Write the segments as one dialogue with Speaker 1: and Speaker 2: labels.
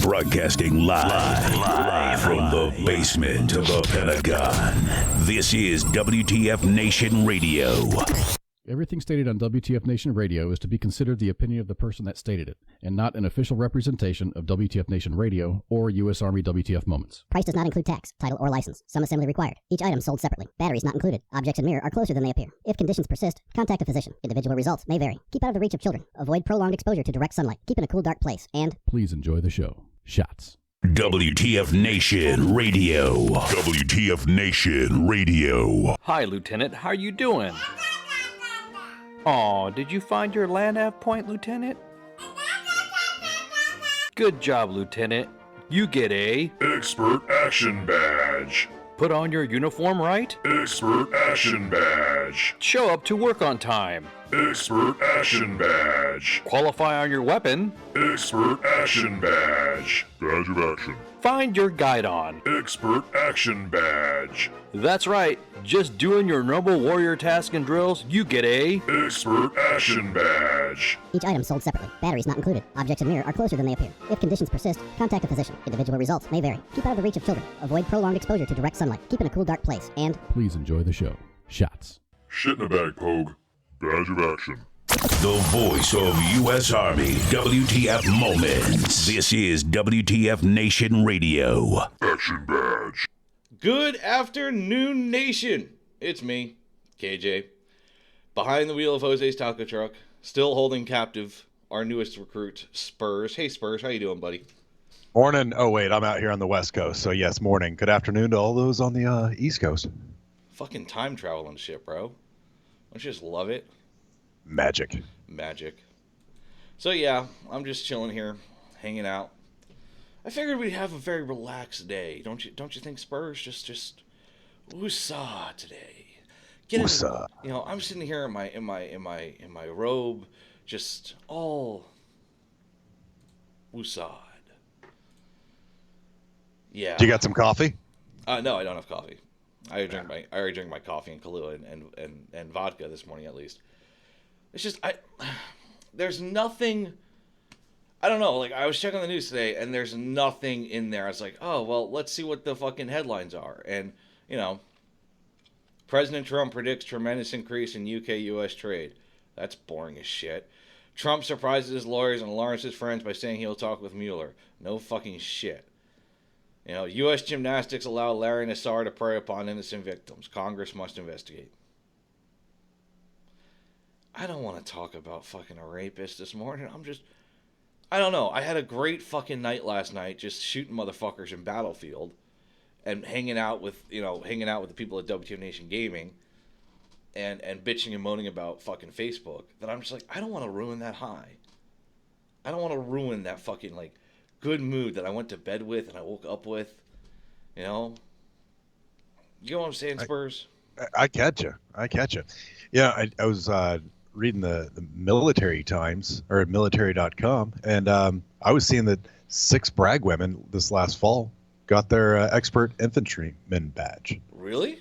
Speaker 1: Broadcasting live from the basement of the Pentagon. This is WTF Nation Radio.
Speaker 2: Everything stated on WTF Nation Radio is to be considered the opinion of the person that stated it, and not an official representation of WTF Nation Radio or U.S. Army WTF Moments.
Speaker 3: Price does not include tax, title, or license. Some assembly required. Each item sold separately. Batteries not included. Objects in mirror are closer than they appear. If conditions persist, contact a physician. Individual results may vary. Keep out of the reach of children. Avoid prolonged exposure to direct sunlight. Keep in a cool, dark place. And
Speaker 2: Please enjoy the show. Shots.
Speaker 1: WTF Nation Radio. WTF Nation Radio.
Speaker 4: Hi, Lieutenant. How are you doing? Aw, did you find your land nav point, Lieutenant? Good job, Lieutenant. You get a
Speaker 5: Expert Action Badge.
Speaker 4: put on your uniform right,
Speaker 5: Expert Action Badge.
Speaker 4: show up to work on time,
Speaker 5: Expert Action Badge.
Speaker 4: qualify on your weapon,
Speaker 5: Expert Action Badge. Badge of Action.
Speaker 4: find your guidon.
Speaker 5: Expert Action Badge.
Speaker 4: That's right, just doing your noble warrior task and drills, you get a
Speaker 5: Expert Action Badge.
Speaker 3: each item sold separately. Batteries not included. Objects in mirror are closer than they appear. If conditions persist, contact a physician. Individual results may vary. Keep out of the reach of children. Avoid prolonged exposure to direct sunlight. Keep in a cool, dark place. And
Speaker 2: Please enjoy the show. Shots.
Speaker 5: Shit in a bag, Pogue. Badge of Action.
Speaker 1: The voice of U.S. Army WTF Moments. This is WTF Nation Radio.
Speaker 5: Action Badge.
Speaker 6: Good afternoon, nation. It's me, KJ, behind the wheel of Jose's taco truck, still holding captive our newest recruit, Spurs. Hey, Spurs, how you doing, buddy?
Speaker 7: Morning. Oh, wait, I'm out here on the West Coast, so yes, morning. Good afternoon to all those on the East Coast.
Speaker 6: Fucking time traveling shit, bro. Don't you just love it?
Speaker 7: Magic.
Speaker 6: So yeah, I'm just chilling here, hanging out. I figured we'd have a very relaxed day. Don't you think, Spurs? Just woosah today.
Speaker 7: Woosah.
Speaker 6: You know, I'm sitting here in my robe, just all woosah. Yeah.
Speaker 7: You got some coffee?
Speaker 6: No, I don't have coffee. I already drank my coffee and Kahlua and vodka this morning at least. It's just there's nothing. I don't know. Like I was checking the news today, and there's nothing in there. I was like, oh well, let's see what the fucking headlines are. And you know, President Trump predicts tremendous increase in UK-US trade. That's boring as shit. Trump surprises his lawyers and alarms his friends by saying he'll talk with Mueller. No fucking shit. You know, U.S. gymnastics allow Larry Nassar to prey upon innocent victims. Congress must investigate. I don't want to talk about fucking a rapist this morning. I don't know. I had a great fucking night last night just shooting motherfuckers in Battlefield and hanging out with the people at WTF Nation Gaming and bitching and moaning about fucking Facebook that I'm just like, I don't want to ruin that high. I don't want to ruin that fucking like good mood that I went to bed with and I woke up with, you know? You know what I'm saying, Spurs?
Speaker 7: I catch you. Yeah, I was reading the Military Times, or military.com, and I was seeing that 6 Bragg women this last fall got their Expert Infantryman badge.
Speaker 6: Really?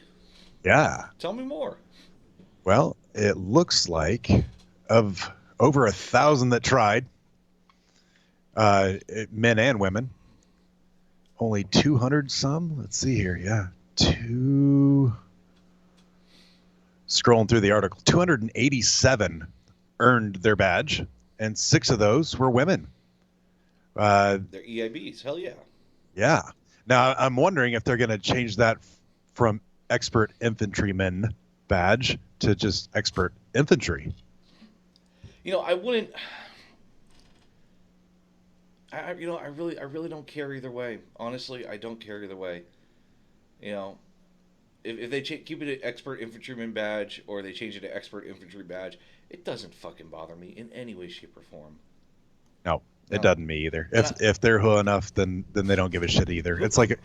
Speaker 7: Yeah.
Speaker 6: Tell me more.
Speaker 7: Well, it looks like of over 1,000 that tried, men and women, only 200 some. Let's see here. Yeah. Scrolling through the article, 287 earned their badge, and 6 of those were women.
Speaker 6: They're EIBs. Hell yeah.
Speaker 7: Yeah. Now, I'm wondering if they're going to change that from Expert Infantryman badge to just Expert Infantry.
Speaker 6: You know, I wouldn't. I really don't care either way. Honestly, I don't care either way. You know, if they keep it an Expert Infantryman badge or they change it to Expert Infantry badge, it doesn't fucking bother me in any way, shape, or form.
Speaker 7: No, it doesn't me either. If they're who enough, then they don't give a shit either. It's like,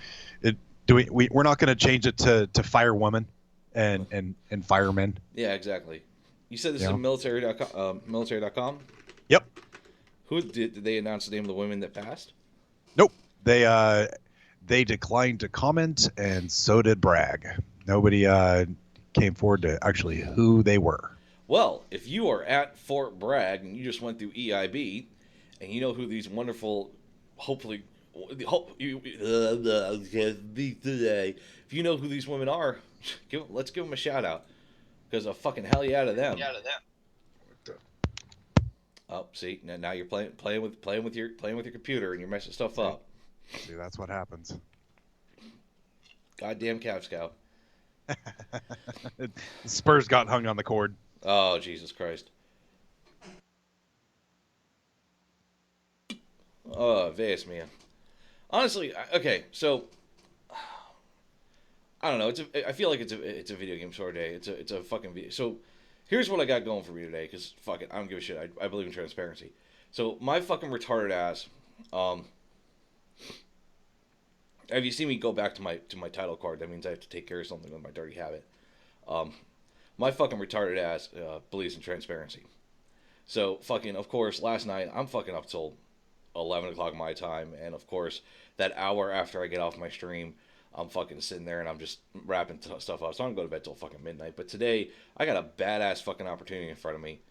Speaker 7: we're not going to change it to firewoman and firemen.
Speaker 6: Yeah, exactly. You said this is military.com?
Speaker 7: Yep.
Speaker 6: Who did they announce the name of the women that passed?
Speaker 7: Nope. They declined to comment, and so did Bragg. Nobody came forward to actually who they were.
Speaker 6: Well, if you are at Fort Bragg and you just went through EIB, and you know who these wonderful, hopefully If you know who these women are, let's give them a shout out, because a fucking hell yeah to them. Oh, see, now you're playing with your computer and you're messing stuff up.
Speaker 7: See, that's what happens.
Speaker 6: Goddamn Cav Scout.
Speaker 7: Spurs got hung on the cord.
Speaker 6: Oh, Jesus Christ. Oh, Vegas, man. Honestly, okay, so I don't know. I feel like it's a video game sort of day. It's a fucking video. So here's what I got going for me today, because fuck it, I don't give a shit. I believe in transparency. So my fucking retarded ass. Have you seen me go back to my title card? That means I have to take care of something with my dirty habit. My fucking retarded ass believes in transparency. So fucking, of course, last night I'm fucking up till 11 o'clock my time, and of course that hour after I get off my stream, I'm fucking sitting there and I'm just wrapping stuff up. So I don't go to bed till fucking midnight. But today I got a badass fucking opportunity in front of me,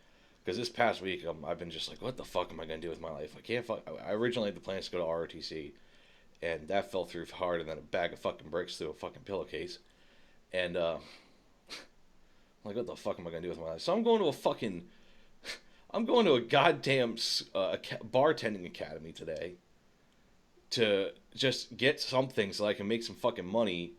Speaker 6: because this past week I've been just like, what the fuck am I gonna do with my life? I originally had the plans to go to ROTC, and that fell through harder than a bag of fucking bricks through a fucking pillowcase. And I'm like, what the fuck am I gonna do with my life? So I'm going to a goddamn bartending academy today to just get something so I can make some fucking money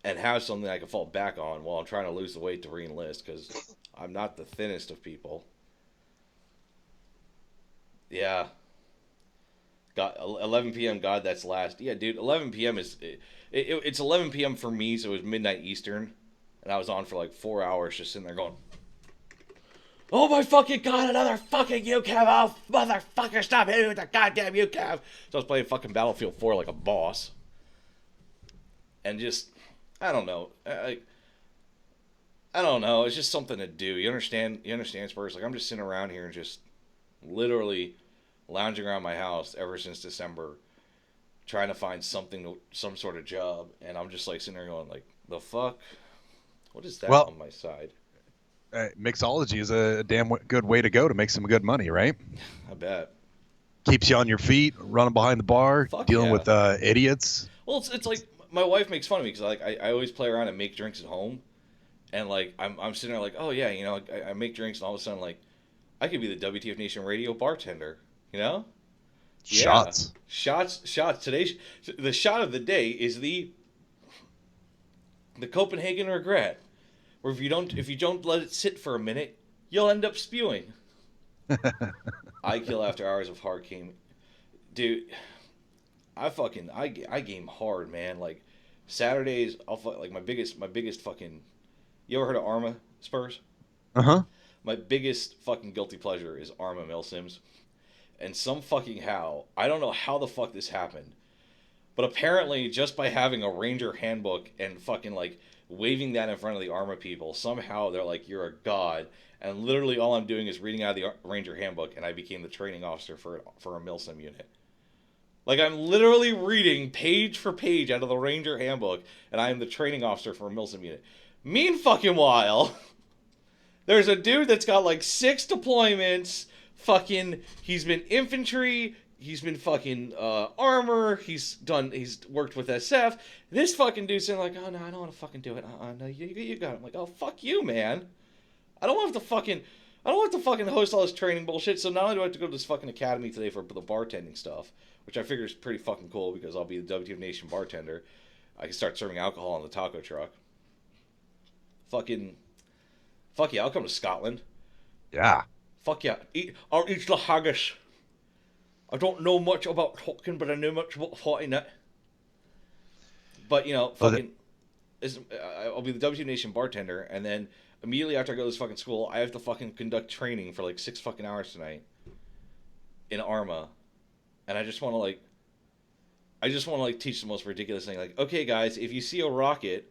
Speaker 6: and have something I can fall back on while I'm trying to lose the weight to re-enlist, because I'm not the thinnest of people. Yeah. God, 11 p.m. God, that's last. Yeah, dude, 11 p.m. It's 11 p.m. for me, so it was midnight Eastern, and I was on for like 4 hours just sitting there going, oh my fucking god, another fucking UCAV, oh motherfucker, stop hitting me with the goddamn UCAV. So I was playing fucking Battlefield 4 like a boss. And just, I don't know. I don't know, it's just something to do. You understand, Spurs? Like, I'm just sitting around here and just literally lounging around my house ever since December, trying to find something, some sort of job. And I'm just like sitting there going like, the fuck? What is that on my side?
Speaker 7: Mixology is a damn good way to go to make some good money, right?
Speaker 6: I bet.
Speaker 7: Keeps you on your feet, running behind the bar, dealing with idiots.
Speaker 6: Well, it's like my wife makes fun of me because like I always play around and make drinks at home, and like I'm sitting there like, oh yeah, you know, I make drinks, and all of a sudden like I could be the WTF Nation radio bartender, you know?
Speaker 7: Shots.
Speaker 6: Yeah. Shots. Today, the shot of the day is the Copenhagen regret. Or if you don't let it sit for a minute, you'll end up spewing. I kill after hours of hard game. Dude, I game hard, man. Like Saturdays, like my biggest fucking. You ever heard of Arma, Spurs?
Speaker 7: Uh-huh.
Speaker 6: My biggest fucking guilty pleasure is Arma Milsims. And some fucking how, I don't know how the fuck this happened, but apparently just by having a Ranger handbook and fucking like waving that in front of the Arma people, somehow they're like, you're a god. And literally all I'm doing is reading out of the Ranger handbook, and I became the training officer for a Milsim unit. Like, I'm literally reading page for page out of the Ranger handbook, and I am the training officer for a Milsim unit. Meanwhile, there's a dude that's got like 6 deployments, fucking, he's been infantry, he's been fucking armor, he's worked with SF. This fucking dude's saying like, oh no, I don't want to fucking do it. No, you got it. I'm like, oh fuck you, man. I don't have to fucking host all this training bullshit. So not only do I have to go to this fucking academy today for the bartending stuff, which I figure is pretty fucking cool because I'll be the WTF Nation bartender. I can start serving alcohol on the taco truck. Fuck yeah, I'll come to Scotland.
Speaker 7: Yeah.
Speaker 6: Fuck yeah. I'll eat the haggis. I don't know much about talking, but I know much about fighting it. But, you know, fucking, I'll be the WTF Nation bartender, and then immediately after I go to this fucking school, I have to fucking conduct training for like 6 fucking hours tonight in Arma. And I just want to teach the most ridiculous thing. Like, okay guys, if you see a rocket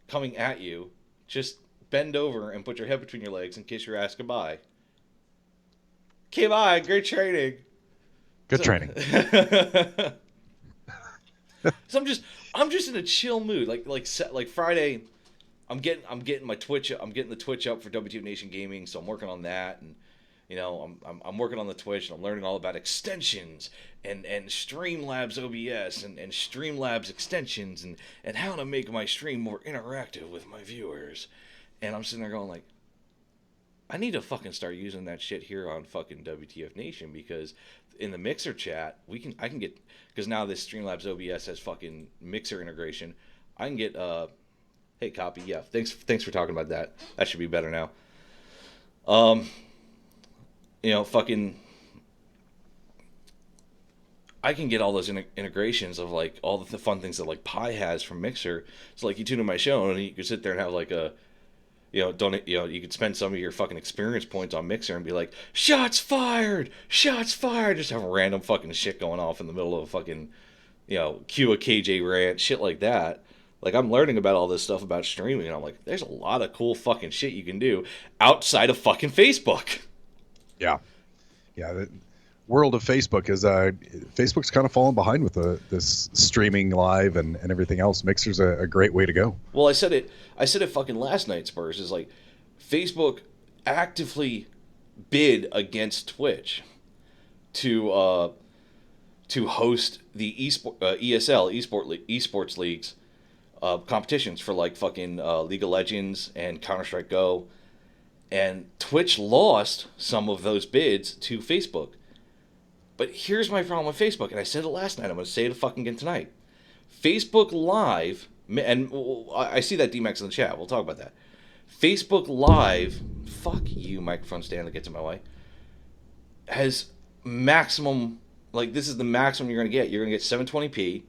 Speaker 6: coming at you, just bend over and put your head between your legs and kiss your ass goodbye. Okay, bye. Great training.
Speaker 7: Good training.
Speaker 6: So I'm just in a chill mood. Like Friday, I'm getting my Twitch. I'm getting the Twitch up for WTF Nation Gaming, so I'm working on that, and I'm working on the Twitch, and I'm learning all about extensions and Streamlabs OBS and Streamlabs extensions and how to make my stream more interactive with my viewers. And I'm sitting there going like, I need to fucking start using that shit here on fucking WTF Nation, because in the Mixer chat, I can get, because now this Streamlabs OBS has fucking Mixer integration. I can get, hey, copy, yeah, thanks for talking about that. That should be better now. Fucking, I can get all those integrations of like all the fun things that like Pi has from Mixer. So like you tune in my show and you could sit there and have like a, you could spend some of your fucking experience points on Mixer and be like, shots fired, just have random fucking shit going off in the middle of a fucking, cue a KJ rant, shit like that. Like, I'm learning about all this stuff about streaming, and I'm like, there's a lot of cool fucking shit you can do outside of fucking Facebook.
Speaker 7: Yeah. The world of Facebook is, Facebook's kind of falling behind with this streaming live and everything else. Mixer's a great way to go.
Speaker 6: Well, I said it fucking last night, Spurs, is like, Facebook actively bid against Twitch to host the esports leagues, competitions for like fucking League of Legends and Counter-Strike Go, and Twitch lost some of those bids to Facebook. But here's my problem with Facebook, and I said it last night, I'm going to say it fucking again tonight. Facebook Live, and I see that D-Max in the chat, we'll talk about that. Facebook Live, fuck you, microphone stand that gets in my way, has maximum, like this is the maximum you're going to get. You're going to get 720p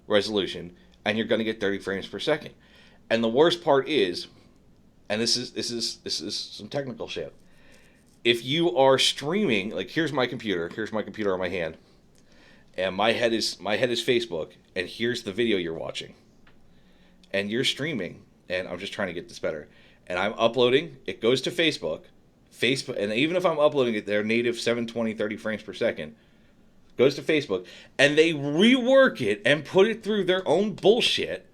Speaker 6: resolution, and you're going to get 30 frames per second. And the worst part is, and this is some technical shit. If you are streaming, like here's my computer on my hand, and my head is Facebook, and here's the video you're watching. And you're streaming, and I'm just trying to get this better. And I'm uploading, it goes to Facebook, and even if I'm uploading it, their native 720, 30 frames per second, goes to Facebook, and they rework it and put it through their own bullshit,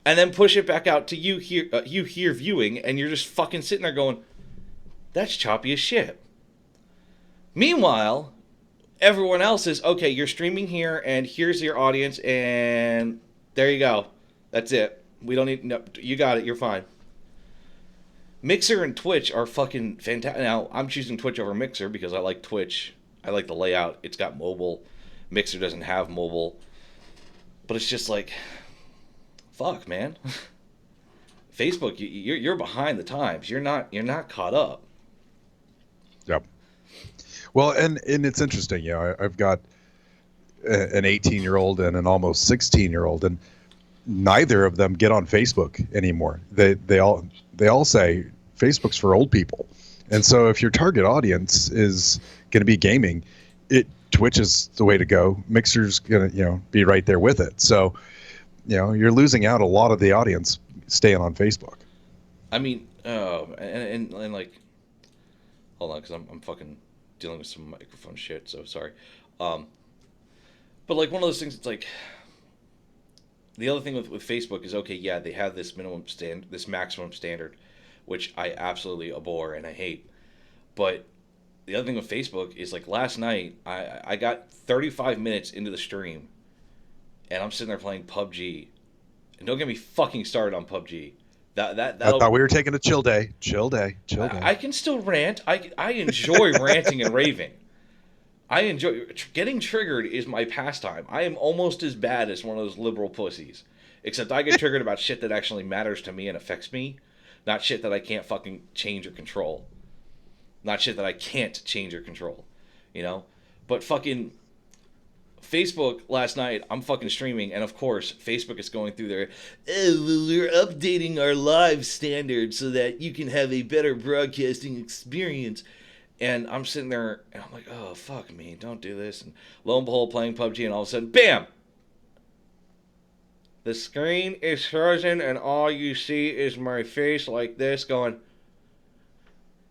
Speaker 6: and then push it back out to you here viewing, and you're just fucking sitting there going, that's choppy as shit. Meanwhile, everyone else is, okay, you're streaming here, and here's your audience, and there you go. That's it. We don't need, no, you got it, you're fine. Mixer and Twitch are fucking fantastic. Now, I'm choosing Twitch over Mixer because I like Twitch. I like the layout. It's got mobile. Mixer doesn't have mobile. But it's just like, fuck, man. Facebook, you're behind the times. You're not caught up.
Speaker 7: Yep. Well, and it's interesting. I've got an 18-year-old and an almost 16-year-old, and neither of them get on Facebook anymore. They all say Facebook's for old people. And so if your target audience is going to be gaming, Twitch is the way to go. Mixer's going to, be right there with it. So, you're losing out a lot of the audience staying on Facebook.
Speaker 6: I mean, and like, hold on, because I'm fucking dealing with some microphone shit, so sorry. But like one of those things, it's like, the other thing with Facebook is, okay, yeah, they have this maximum standard, which I absolutely abhor and I hate. But the other thing with Facebook is, like, last night, I got 35 minutes into the stream, and I'm sitting there playing PUBG. And don't get me fucking started on PUBG. I
Speaker 7: thought we were taking a chill day.
Speaker 6: I can still rant. I enjoy ranting and raving. I enjoy getting triggered is my pastime. I am almost as bad as one of those liberal pussies, except I get triggered about shit that actually matters to me and affects me, not shit that I can't fucking change or control. Not shit that I can't change or control, But fucking Facebook last night, I'm fucking streaming, and of course, Facebook is going through their, we're updating our live standards so that you can have a better broadcasting experience. And I'm sitting there, and I'm like, oh, fuck me, don't do this. And lo and behold, playing PUBG, and all of a sudden, bam! The screen is frozen, and all you see is my face like this going.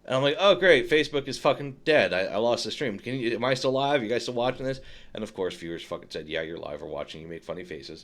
Speaker 6: And I'm like, oh, great, Facebook is fucking dead. I lost the stream. Am I still live? You guys still watching this? And of course, viewers fucking said, yeah, you're live or watching. You make funny faces.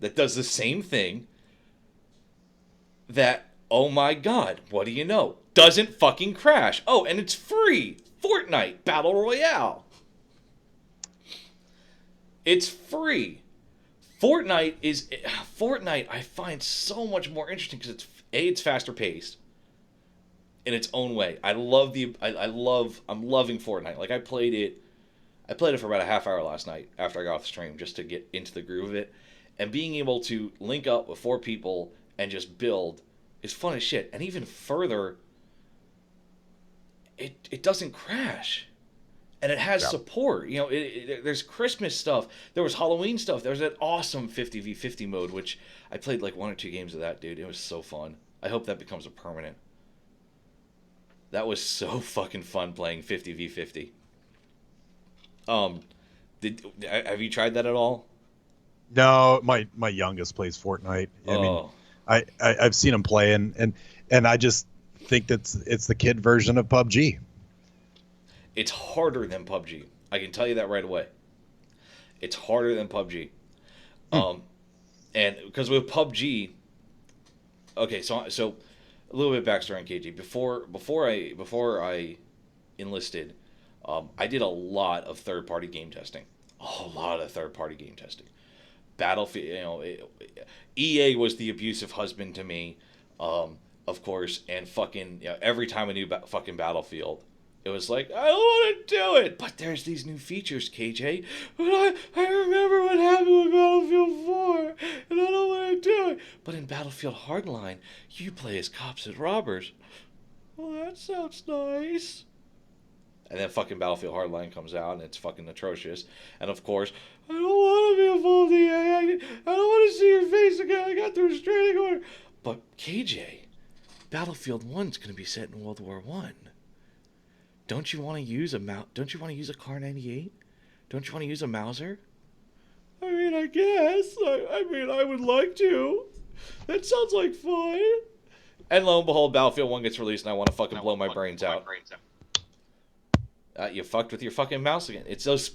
Speaker 6: that does the same thing that, oh my god, what do you know? Doesn't fucking crash. Oh, and it's free. Fortnite Battle Royale. It's free. Fortnite I find so much more interesting because it's faster paced in its own way. I'm loving Fortnite. Like I played it for about a half hour last night after I got off the stream just to get into the groove of it. And being able to link up with 4 people and just build is fun as shit. And even further, it doesn't crash. And it has support. You know, there's Christmas stuff. There was Halloween stuff. There was that awesome 50v50 mode, which I played like 1 or 2 games of that, dude. It was so fun. I hope that becomes a permanent. That was so fucking fun playing 50v50. Have you tried that at all?
Speaker 7: No, my youngest plays Fortnite. I mean, I've seen him play, and I just think it's the kid version of PUBG.
Speaker 6: It's harder than PUBG. I can tell you that right away. It's harder than PUBG. And because with PUBG, okay, so a little bit of backstory on KG. Before I enlisted, I did a lot of third-party game testing. Battlefield, you know, EA was the abusive husband to me, of course, and fucking, you know, every time I knew fucking Battlefield, it was like, I don't want to do it, but there's these new features, KJ, but I remember what happened with Battlefield 4, and I don't want to do it. But in Battlefield Hardline, you play as cops and robbers. Well, that sounds nice. And then fucking Battlefield Hardline comes out, and it's fucking atrocious. And of course, I don't want to be involved in EA. I don't want to see your face again. I got the restraining order. But KJ, Battlefield 1's going to be set in World War I. Don't you want to use a Don't you want to use a Kar 98? Don't you want to use a Mauser? I mean, I guess. I mean, I would like to. That sounds like fun. And lo and behold, Battlefield 1 gets released, and I want to fucking blow my brains out. You fucked with your fucking mouse again. It's those.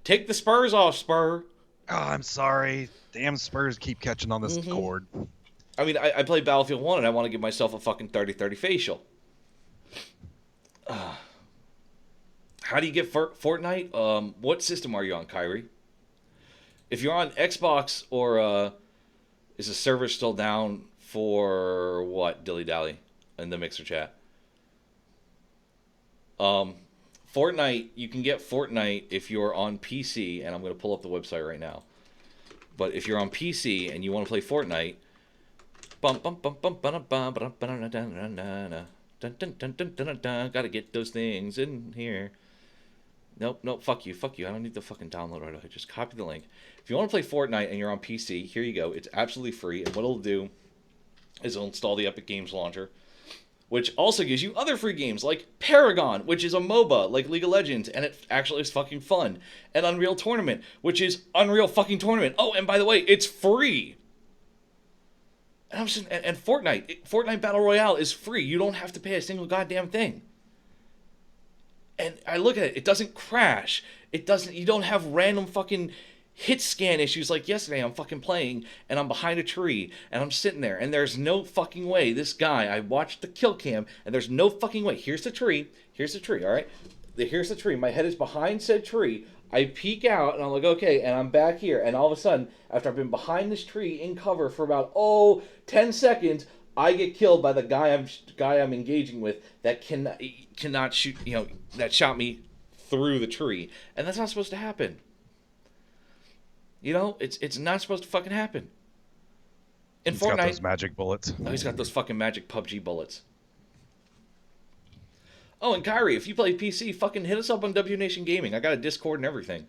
Speaker 6: Take the spurs off, Spur.
Speaker 7: Oh, I'm sorry. Damn Spurs keep catching on this cord.
Speaker 6: I mean, I played Battlefield 1, and I want to give myself a fucking 30-30 facial. How do you get Fortnite? What system are you on, Kyrie? If you're on Xbox, or is the server still down for what, Dilly Dally, in the Mixer chat? Fortnite, you can get Fortnite if you're on PC, and I'm going to pull up the website right now. But if you're on PC and you want to play Fortnite, gotta get those things in here. Nope, fuck you. I don't need the fucking download right away. Just copy the link. If you want to play Fortnite and you're on PC, here you go. It's absolutely free, and what it'll do is it'll install the Epic Games Launcher, which also gives you other free games like Paragon, which is a MOBA like League of Legends, and it actually is fucking fun. And Unreal Tournament, which is Unreal fucking Tournament. Oh, and by the way, it's free. And Fortnite Battle Royale is free. You don't have to pay a single goddamn thing. And I look at it, it doesn't crash. You don't have random fucking hit scan issues like yesterday. I'm fucking playing and I'm behind a tree and I'm sitting there and there's no fucking way. This guy, I watched the kill cam and there's no fucking way. Here's the tree, all right? Here's the tree. My head is behind said tree. I peek out and I'm like, okay, and I'm back here. And all of a sudden, after I've been behind this tree in cover for about 10 seconds, I get killed by the guy I'm engaging with that cannot shoot, that shot me through the tree. And that's not supposed to happen. It's not supposed to fucking happen. In
Speaker 7: He's
Speaker 6: Fortnite,
Speaker 7: got those magic bullets.
Speaker 6: Oh, he's got those fucking magic PUBG bullets. Oh, and Kyrie, if you play PC, fucking hit us up on W Nation Gaming. I got a Discord and everything.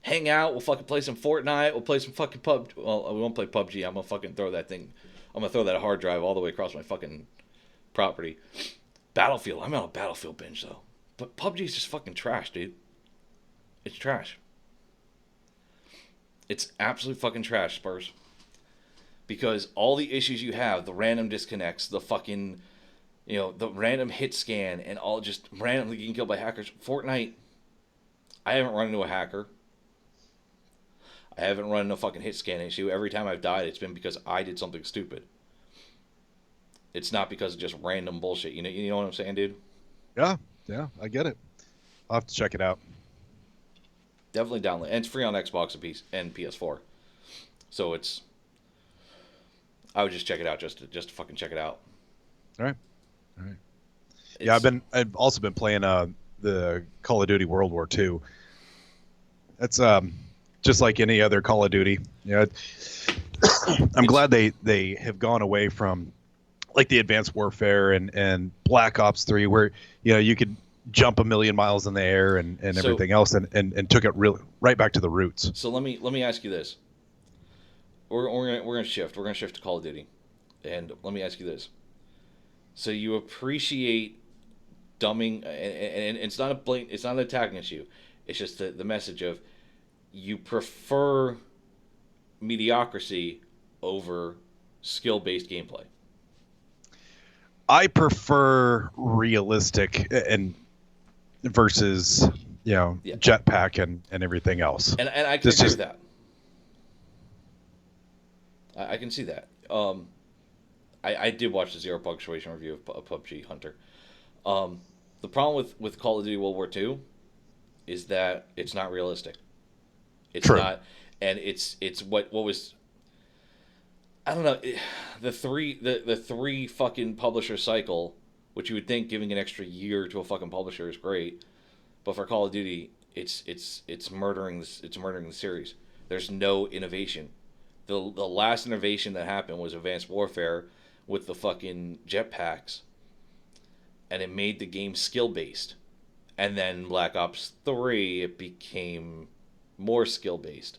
Speaker 6: Hang out. We'll fucking play some Fortnite. We'll play some fucking PUBG. Well, we won't play PUBG. I'm gonna fucking throw that thing. I'm gonna throw that hard drive all the way across my fucking property. Battlefield. I'm on a Battlefield binge though. But PUBG's just fucking trash, dude. It's trash. It's absolute fucking trash, Spurs. Because all the issues you have, the random disconnects, the fucking, the random hit scan, and all just randomly getting killed by hackers. Fortnite, I haven't run into a hacker. I haven't run a fucking hit scan issue. Every time I've died, it's been because I did something stupid. It's not because of just random bullshit. You know what I'm saying, dude?
Speaker 7: Yeah, I get it. I'll have to check it out.
Speaker 6: Definitely download. And it's free on Xbox and PS4. So it's... I would just check it out just to fucking check it out.
Speaker 7: All right. Yeah, I've also been playing the Call of Duty World War II. That's just like any other Call of Duty. Yeah, I'm glad they have gone away from like the Advanced Warfare and Black Ops 3, where you could jump a million miles in the air and everything else, and took it really right back to the roots.
Speaker 6: So let me ask you this. We're gonna shift. We're gonna shift to Call of Duty, and let me ask you this. So you appreciate dumbing, and it's not it's not an attacking issue. It's just the message of you prefer mediocrity over skill-based gameplay.
Speaker 7: I prefer realistic and versus jetpack and everything else.
Speaker 6: And I can agree with that. I can see that. I did watch the Zero Punctuation review of PUBG Hunter. The problem with Call of Duty World War II is that it's not realistic. It's
Speaker 7: True.
Speaker 6: not, and it's what was. I don't know, the three fucking publisher cycle, which you would think giving an extra year to a fucking publisher is great, but for Call of Duty, it's murdering the series. There's no innovation. The last innovation that happened was Advanced Warfare with the fucking jetpacks, and it made the game skill based. And then Black Ops 3, it became more skill based,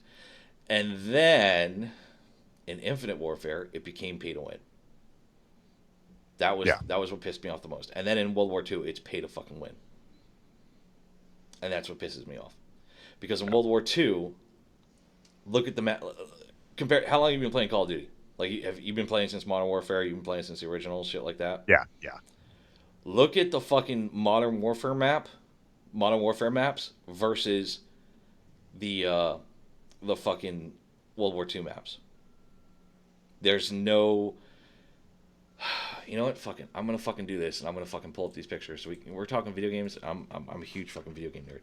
Speaker 6: and then in Infinite Warfare, it became pay to win. That was what pissed me off the most. And then in World War II, it's pay to fucking win. And that's what pisses me off. Because in World War II, look at the map. Compare, how long have you been playing Call of Duty? Like, have you been playing since Modern Warfare? You've been playing since the original shit like that?
Speaker 7: Yeah.
Speaker 6: Look at the fucking Modern Warfare maps versus the fucking World War II maps. There's no... You know what? Fucking, I'm gonna fucking do this, and I'm gonna fucking pull up these pictures. So we're talking video games. I'm a huge fucking video game nerd.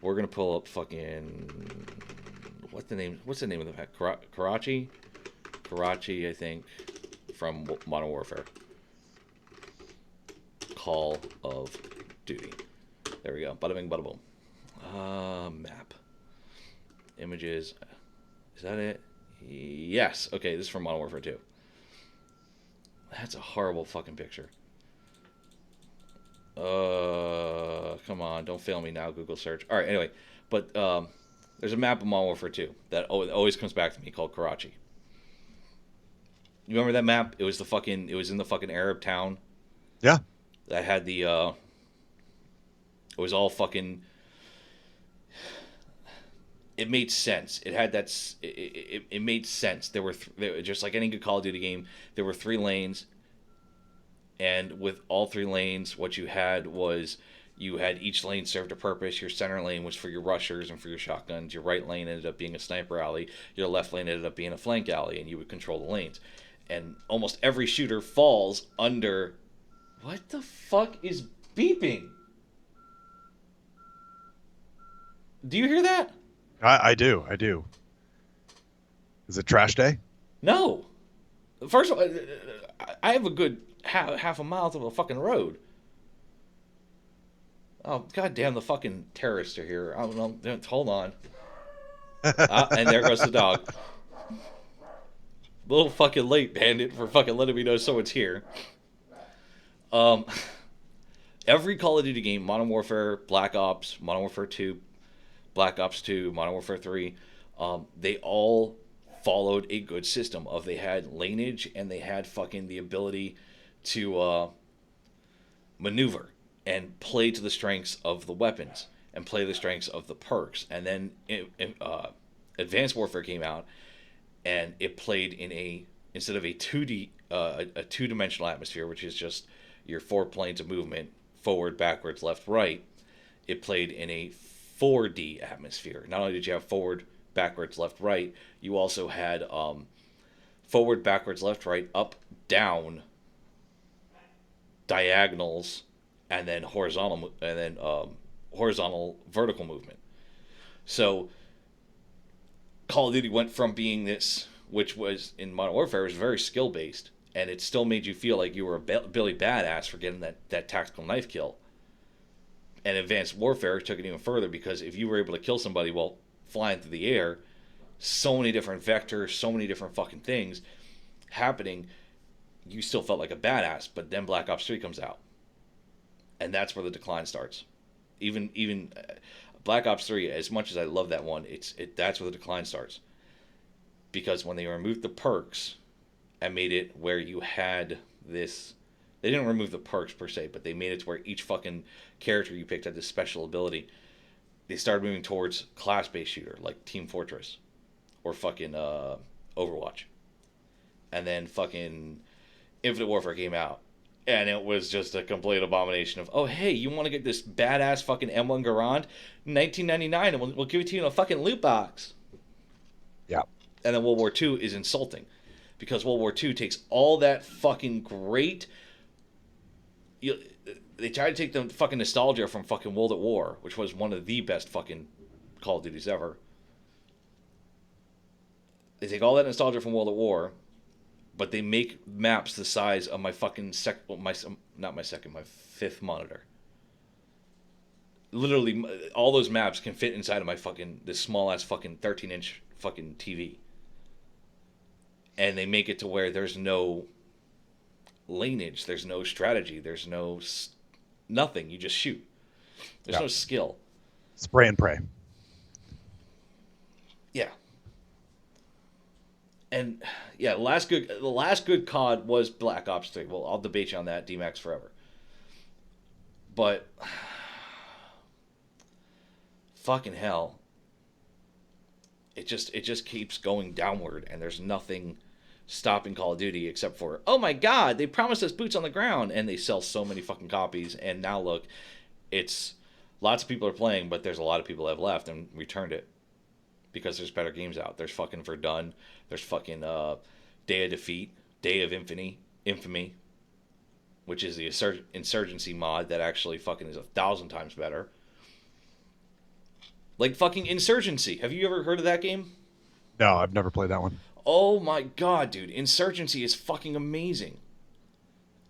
Speaker 6: We're gonna pull up fucking... What's the name of the pack? Karachi, I think, from Modern Warfare. Call of Duty. There we go. Bada bing, bada boom. Map. Images. Is that it? Yes. Okay, this is from Modern Warfare 2. That's a horrible fucking picture. Come on, don't fail me now, Google search. All right, anyway, but there's a map of Modern Warfare 2 that always comes back to me called Karachi. You remember that map? It was in the fucking Arab town.
Speaker 7: Yeah.
Speaker 6: That had the it was all fucking... It made sense. It had that... It made sense. There were just like any good Call of Duty game, there were 3 lanes. And with all 3 lanes, what you had was... You had each lane served a purpose. Your center lane was for your rushers and for your shotguns. Your right lane ended up being a sniper alley. Your left lane ended up being a flank alley, and you would control the lanes. And almost every shooter falls under... What the fuck is beeping? Do you hear that?
Speaker 7: I do. Is it trash day?
Speaker 6: No. First of all, I have a good half a mile to the fucking road. Oh, goddamn, the fucking terrorists are here. I don't know. Hold on. And there goes the dog. A little fucking late, Bandit, for fucking letting me know someone's here. Every Call of Duty game, Modern Warfare, Black Ops, Modern Warfare 2, Black Ops 2, Modern Warfare 3, they all followed a good system of they had laneage and they had fucking the ability to maneuver and play to the strengths of the weapons and play the strengths of the perks. And then Advanced Warfare came out and it played in instead of a 2D, a two-dimensional atmosphere, which is just your 4 planes of movement, forward, backwards, left, right, it played in a 4D atmosphere. Not only did you have forward, backwards, left, right. You also had forward, backwards, left, right, up, down, diagonals, and then horizontal, horizontal, vertical movement. So Call of Duty went from being this, which was in Modern Warfare, was very skill based, and it still made you feel like you were a Billy Badass for getting that tactical knife kill. And Advanced Warfare took it even further, because if you were able to kill somebody while flying through the air, so many different vectors, so many different fucking things happening, you still felt like a badass. But then Black Ops 3 comes out, and that's where the decline starts. Even Black Ops 3, as much as I love that one, that's where the decline starts. Because when they removed the perks and made it where you had this, they didn't remove the perks per se, but they made it to where each fucking character you picked had this special ability. They started moving towards class-based shooter, like Team Fortress or fucking Overwatch. And then fucking Infinite Warfare came out, and it was just a complete abomination of, oh, hey, you want to get this badass fucking M1 Garand? $19.99, and we'll give it to you in a fucking loot box.
Speaker 7: Yeah.
Speaker 6: And then World War II is insulting, because World War II takes all that fucking great... They try to take the fucking nostalgia from fucking World at War, which was one of the best fucking Call of Duties ever. They take all that nostalgia from World at War, but they make maps the size of my fucking my fifth monitor. Literally, all those maps can fit inside of my fucking, this small ass fucking 13-inch fucking TV. And they make it to where there's no lineage, there's no strategy, there's no nothing. You just shoot. There's no skill.
Speaker 7: Spray and pray.
Speaker 6: Yeah. And yeah, the last good COD was Black Ops 3. Well, I'll debate you on that, D-Max forever. But fucking hell, it just keeps going downward, and there's nothing stopping Call of Duty except for, oh my god, they promised us boots on the ground, and they sell so many fucking copies, and now look, it's lots of people are playing, but there's a lot of people that have left and returned it because there's better games out. There's fucking Verdun, there's fucking Day of Defeat, Day of Infamy, which is the Insurgency mod that actually fucking is 1,000 times better. Like fucking Insurgency. Have you ever heard of that game?
Speaker 7: No, I've never played that one.
Speaker 6: Oh my god, dude. Insurgency is fucking amazing.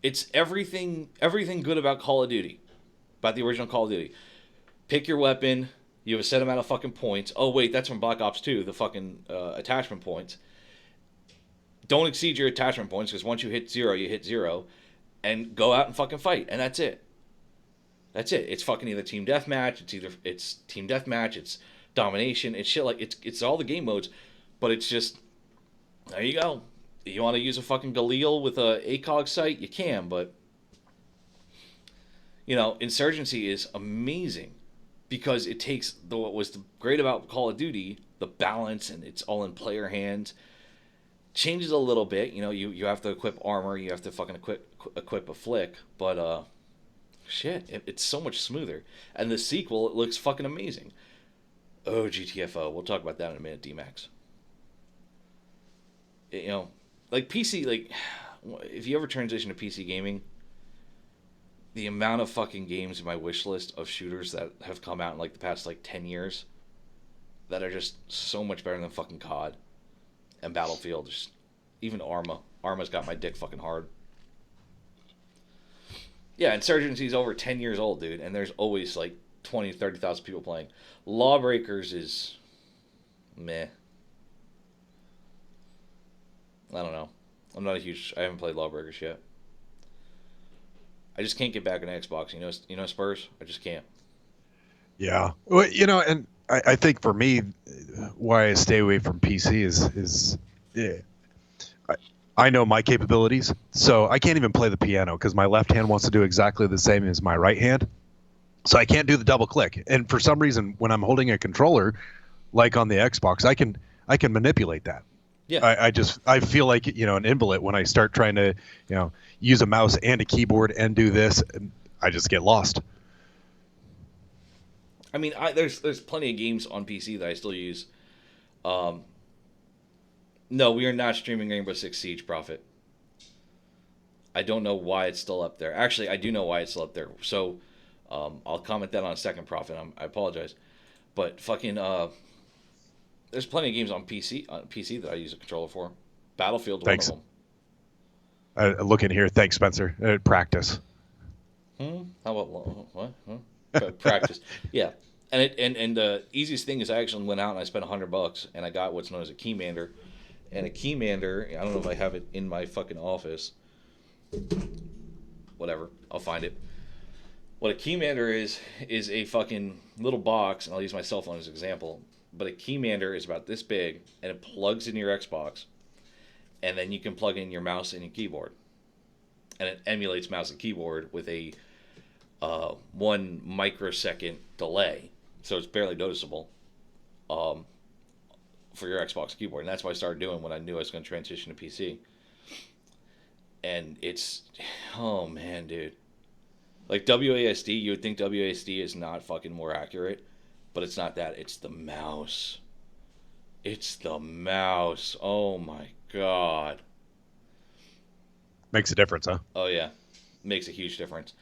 Speaker 6: It's everything good about Call of Duty. About the original Call of Duty. Pick your weapon. You have a set amount of fucking points. Oh wait, that's from Black Ops 2, the fucking attachment points. Don't exceed your attachment points, because once you hit 0, you hit 0. And go out and fucking fight. And that's it. That's it. It's fucking either team deathmatch, it's team deathmatch, it's domination, it's shit like it's all the game modes, but it's just, there you go. You want to use a fucking Galil with a ACOG sight, you can, but you know, Insurgency is amazing because it takes what was great about Call of Duty, the balance, and it's all in player hands. Changes a little bit, you know, you have to equip armor, you have to fucking equip a flick, but shit, it's so much smoother. And the sequel, it looks fucking amazing. Oh, GTFO. We'll talk about that in a minute, D-Max. You know, like PC, like, if you ever transition to PC gaming, the amount of fucking games in my wish list of shooters that have come out in, like, the past, like, 10 years that are just so much better than fucking COD and Battlefield. Just, even Arma. Arma's got my dick fucking hard. Yeah, Insurgency's over 10 years old, dude, and there's always like 20, 30,000 people playing. Lawbreakers is meh. I don't know. I haven't played Lawbreakers yet. I just can't get back on Xbox. You know Spurs? I just can't.
Speaker 7: Yeah. Well, you know, and I think for me, why I stay away from PC is yeah. I know my capabilities, so I can't even play the piano because my left hand wants to do exactly the same as my right hand. So I can't do the double click. And for some reason, when I'm holding a controller, like on the Xbox, I can manipulate that. Yeah. I feel like, you know, an invalid when I start trying to, you know, use a mouse and a keyboard and do this, and I just get lost.
Speaker 6: I mean, there's plenty of games on PC that I still use No, we are not streaming Rainbow Six Siege, Prophet. I don't know why it's still up there. Actually, I do know why it's still up there. So, I'll comment that on a second, Prophet. I apologize. But fucking, there's plenty of games on PC that I use a controller for. Battlefield's
Speaker 7: Thanks.
Speaker 6: one of them.
Speaker 7: Look in here. Thanks, Spencer. Practice.
Speaker 6: How about what? Huh? Practice. Yeah. And the easiest thing is I actually went out and I spent $100 and I got what's known as a Keymander. And a Keymander, I don't know if I have it in my fucking office. Whatever, I'll find it. What a Keymander is a fucking little box, and I'll use my cell phone as an example. But a Keymander is about this big, and it plugs into your Xbox, and then you can plug in your mouse and your keyboard, and it emulates mouse and keyboard with a 1 microsecond delay, so it's barely noticeable for your Xbox keyboard, and that's what I started doing when I knew I was going to transition to PC. And it's, oh man, dude. Like WASD, you would think WASD is not fucking more accurate, but it's not that. It's the mouse. It's the mouse. Oh my god.
Speaker 7: Makes a difference, huh?
Speaker 6: Oh yeah, makes a huge difference.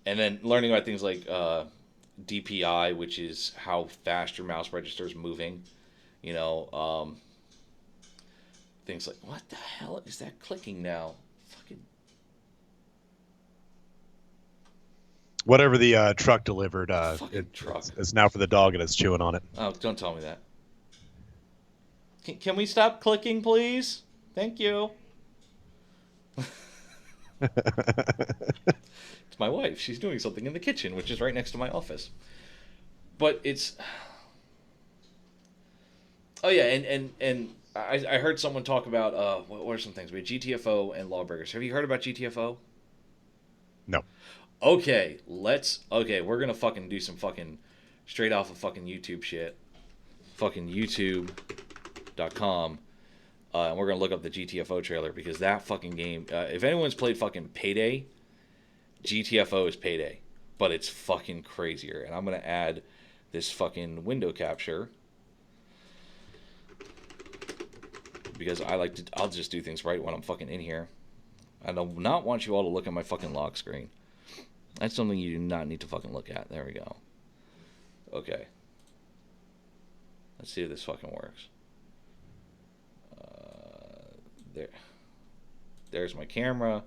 Speaker 6: And then learning about things like DPI, which is how fast your mouse register is moving. You know, things like, what the hell is that clicking now? Fucking.
Speaker 7: Whatever the truck delivered,
Speaker 6: Truck.
Speaker 7: it's now for the dog and it's chewing on it.
Speaker 6: Oh, don't tell me that. Can we stop clicking, please? Thank you. It's my wife. She's doing something in the kitchen, which is right next to my office. But it's... Oh, yeah, and I heard someone talk about, what are some things? We had GTFO and Lawbreakers. Have you heard about GTFO?
Speaker 7: No.
Speaker 6: Okay, we're gonna fucking do some fucking straight off of fucking YouTube shit. Fucking YouTube.com. And we're gonna look up the GTFO trailer because that fucking game, if anyone's played fucking Payday, GTFO is Payday. But it's fucking crazier. And I'm gonna add this fucking window capture. Because I'll just do things right when I'm fucking in here. I do not want you all to look at my fucking lock screen. That's something you do not need to fucking look at. There we go. Okay. Let's see if this fucking works. There's my camera.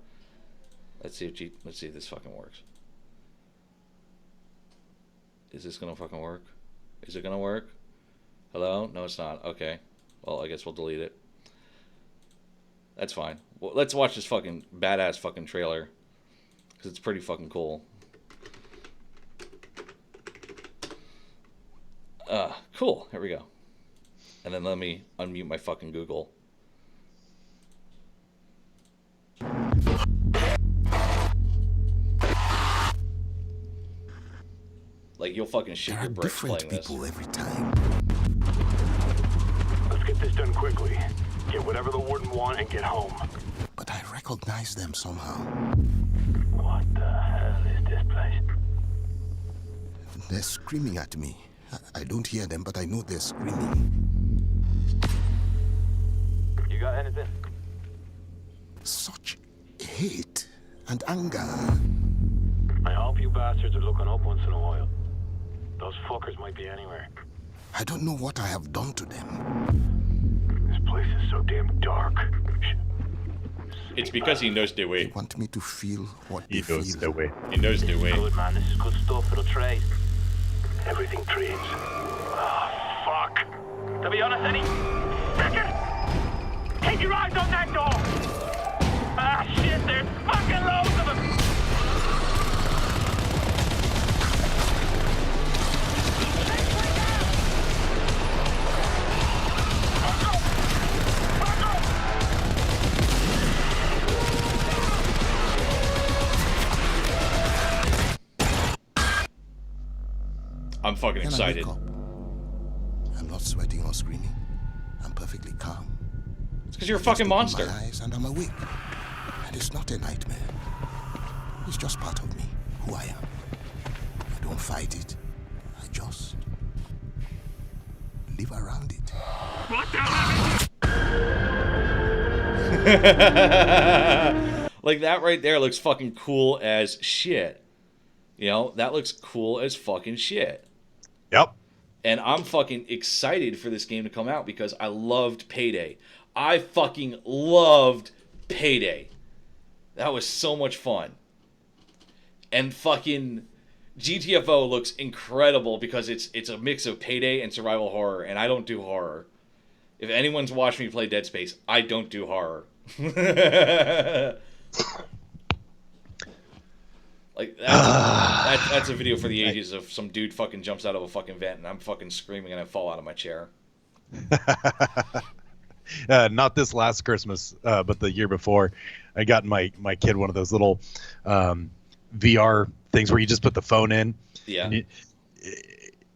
Speaker 6: Let's see if this fucking works. Is this gonna fucking work? Is it gonna work? Hello? No, it's not. Okay. Well, I guess we'll delete it. That's fine. Well, let's watch this fucking badass fucking trailer. Because it's pretty fucking cool. Cool. Here we go. And then let me unmute my fucking Google. Like, you'll fucking shit your bricks playing this.
Speaker 8: People every time.
Speaker 5: Let's get this done quickly. Get whatever the warden want and get home.
Speaker 8: But I recognize them somehow.
Speaker 5: What the hell is this place?
Speaker 8: They're screaming at me. I don't hear them, but I know they're screaming.
Speaker 5: You got anything?
Speaker 8: Such hate and anger.
Speaker 5: I hope you bastards are looking up once in a while. Those fuckers might be anywhere.
Speaker 8: I don't know what I have done to them.
Speaker 5: This place is so damn dark.
Speaker 6: It's because he knows the
Speaker 8: They
Speaker 6: way.
Speaker 8: want me to feel what
Speaker 7: He
Speaker 8: they
Speaker 7: knows
Speaker 8: feel.
Speaker 7: the way.
Speaker 6: He knows the way.
Speaker 5: Good man, this is good stuff. It'll trade. Everything trades. Ah, fuck. To be honest, Eddie, second. Keep your eyes on that door. Ah, shit, there's fucking loads of them.
Speaker 6: I'm fucking
Speaker 8: Then
Speaker 6: excited.
Speaker 8: I wake up. I'm not sweating or screaming. I'm perfectly calm.
Speaker 6: It's because you're a
Speaker 8: Just
Speaker 6: fucking
Speaker 8: open
Speaker 6: monster.
Speaker 8: My eyes and I'm awake. And it's not a nightmare. It's just part of me, who I am. I don't fight it. I just live around it.
Speaker 6: Like that right there looks fucking cool as shit. You know, that looks cool as fucking shit.
Speaker 7: Yep.
Speaker 6: And I'm fucking excited for this game to come out because I loved Payday. I fucking loved Payday. That was so much fun. And fucking GTFO looks incredible because it's a mix of Payday and survival horror, and I don't do horror. If anyone's watched me play Dead Space, I don't do horror. Like that's a video for the ages of some dude fucking jumps out of a fucking vent and I'm fucking screaming and I fall out of my chair.
Speaker 7: Not this last Christmas, but the year before, I got my kid one of those little VR things where you just put the phone in.
Speaker 6: Yeah.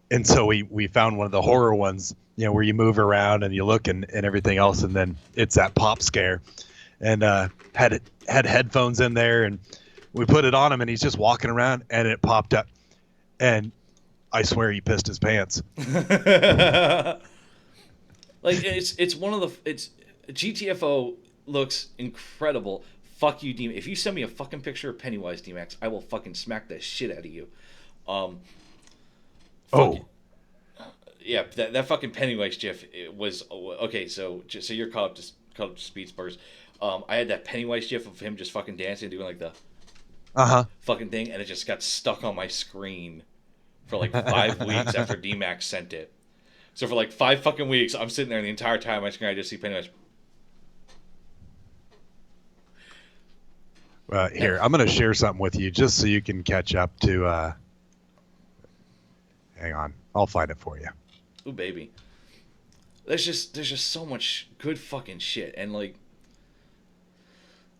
Speaker 7: And so we found one of the horror ones, you know, where you move around and you look and everything else, and then it's that pop scare. And had headphones in there, and we put it on him, and he's just walking around, and it popped up, and I swear he pissed his pants.
Speaker 6: Like it's one of the GTFO looks incredible. Fuck you, D-Max. If you send me a fucking picture of Pennywise, D-Max, I will fucking smack the shit out of you. Yeah, that fucking Pennywise GIF was okay. So you're caught up to speed, Spurs. I had that Pennywise GIF of him just fucking dancing, doing like the fucking thing, and it just got stuck on my screen for like 5 weeks after D-Max sent it. So for like 5 fucking weeks, I'm sitting there, and the entire time on my screen, I just see Pennywise.
Speaker 7: Here, I'm going to share something with you just so you can catch up to. Hang on, I'll find it for you.
Speaker 6: Ooh, baby. There's just so much good fucking shit, and like,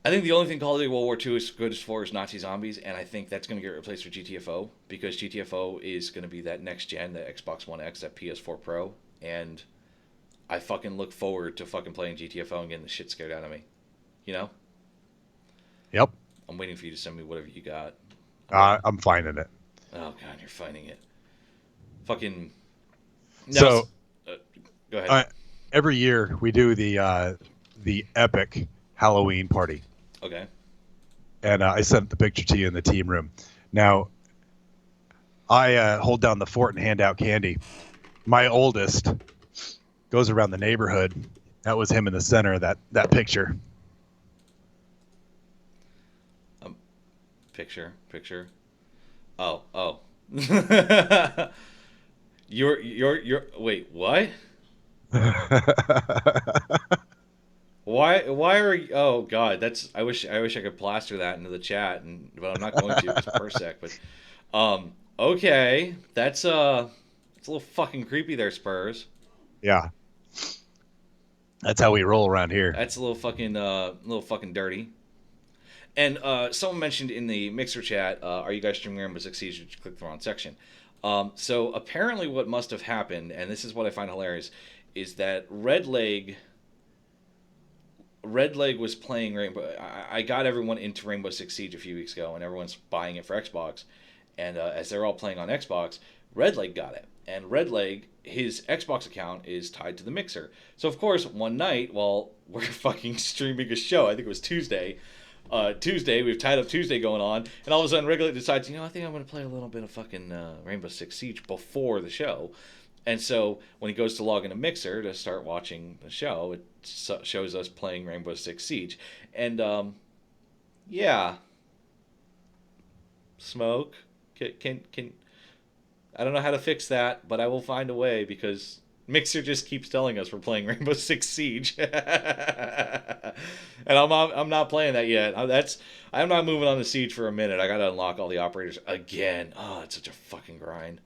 Speaker 6: I think the only thing Call of Duty World War II is good for is Nazi zombies, and I think that's going to get replaced with GTFO, because GTFO is going to be that next gen, that Xbox One X, that PS4 Pro, and I fucking look forward to fucking playing GTFO and getting the shit scared out of me. You know?
Speaker 7: Yep.
Speaker 6: I'm waiting for you to send me whatever you got.
Speaker 7: I'm finding it.
Speaker 6: Oh, God, you're finding it. Fucking... No,
Speaker 7: So,
Speaker 6: go ahead.
Speaker 7: Every year we do the epic Halloween party.
Speaker 6: Okay.
Speaker 7: And I sent the picture to you in the team room. Now, I hold down the fort and hand out candy. My oldest goes around the neighborhood. That was him in the center of that picture.
Speaker 6: Picture. Oh. You're wait, what? Why are you, oh God, that's I wish I could plaster that into the chat, but I'm not going to because Persec, but okay, it's a little fucking creepy there, Spurs.
Speaker 7: Yeah. That's how we roll around here.
Speaker 6: That's a little fucking dirty. And someone mentioned in the Mixer chat, are you guys streaming Rainbow Six Siege? Did you click the wrong section? So apparently what must have happened, and this is what I find hilarious, is that Red Leg was playing Rainbow. I got everyone into Rainbow Six Siege a few weeks ago, and everyone's buying it for Xbox. And as they're all playing on Xbox, Red Leg got it. And Red Leg, his Xbox account is tied to the Mixer. So of course, one night while we're fucking streaming a show, I think it was Tuesday, we've tied up Tuesday going on, and all of a sudden Red Leg decides, I think I'm going to play a little bit of fucking Rainbow Six Siege before the show. And so when he goes to log into Mixer to start watching the show, it shows us playing Rainbow Six Siege. And, yeah. Smoke. Can I don't know how to fix that, but I will find a way, because Mixer just keeps telling us we're playing Rainbow Six Siege. And I'm not playing that yet. I'm not moving on to Siege for a minute. I got to unlock all the operators again. Oh, it's such a fucking grind.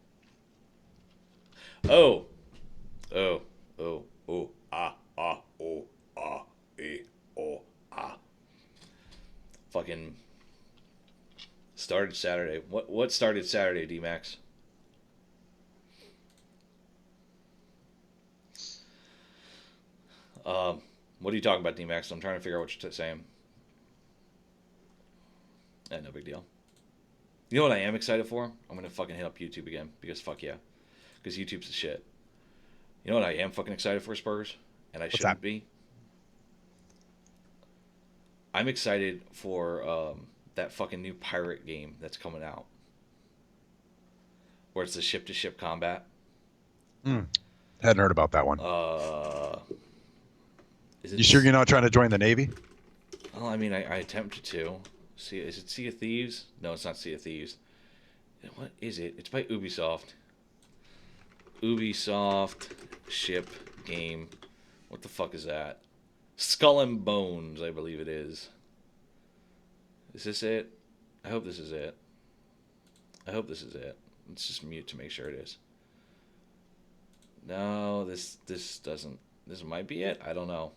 Speaker 6: Oh, fucking started Saturday. What started Saturday, D-Max? What are you talking about, D-Max? I'm trying to figure out what you're saying. No big deal. You know what I am excited for? I'm going to fucking hit up YouTube again, because fuck yeah. Because YouTube's the shit. You know what I am fucking excited for, Spurs? And I shouldn't be. I'm excited for that fucking new pirate game that's coming out. Where it's the ship-to-ship combat.
Speaker 7: Hadn't heard about that one.
Speaker 6: Is it
Speaker 7: You sure you're not trying to join the Navy?
Speaker 6: Well, I mean, I attempted to. Is it Sea of Thieves? No, it's not Sea of Thieves. What is it? It's by Ubisoft. Ubisoft ship game. What the fuck is that? Skull and Bones, I believe it is. Is this it? I hope this is it. I hope this is it. Let's just mute to make sure it is. No, this doesn't. This might be it. I don't know.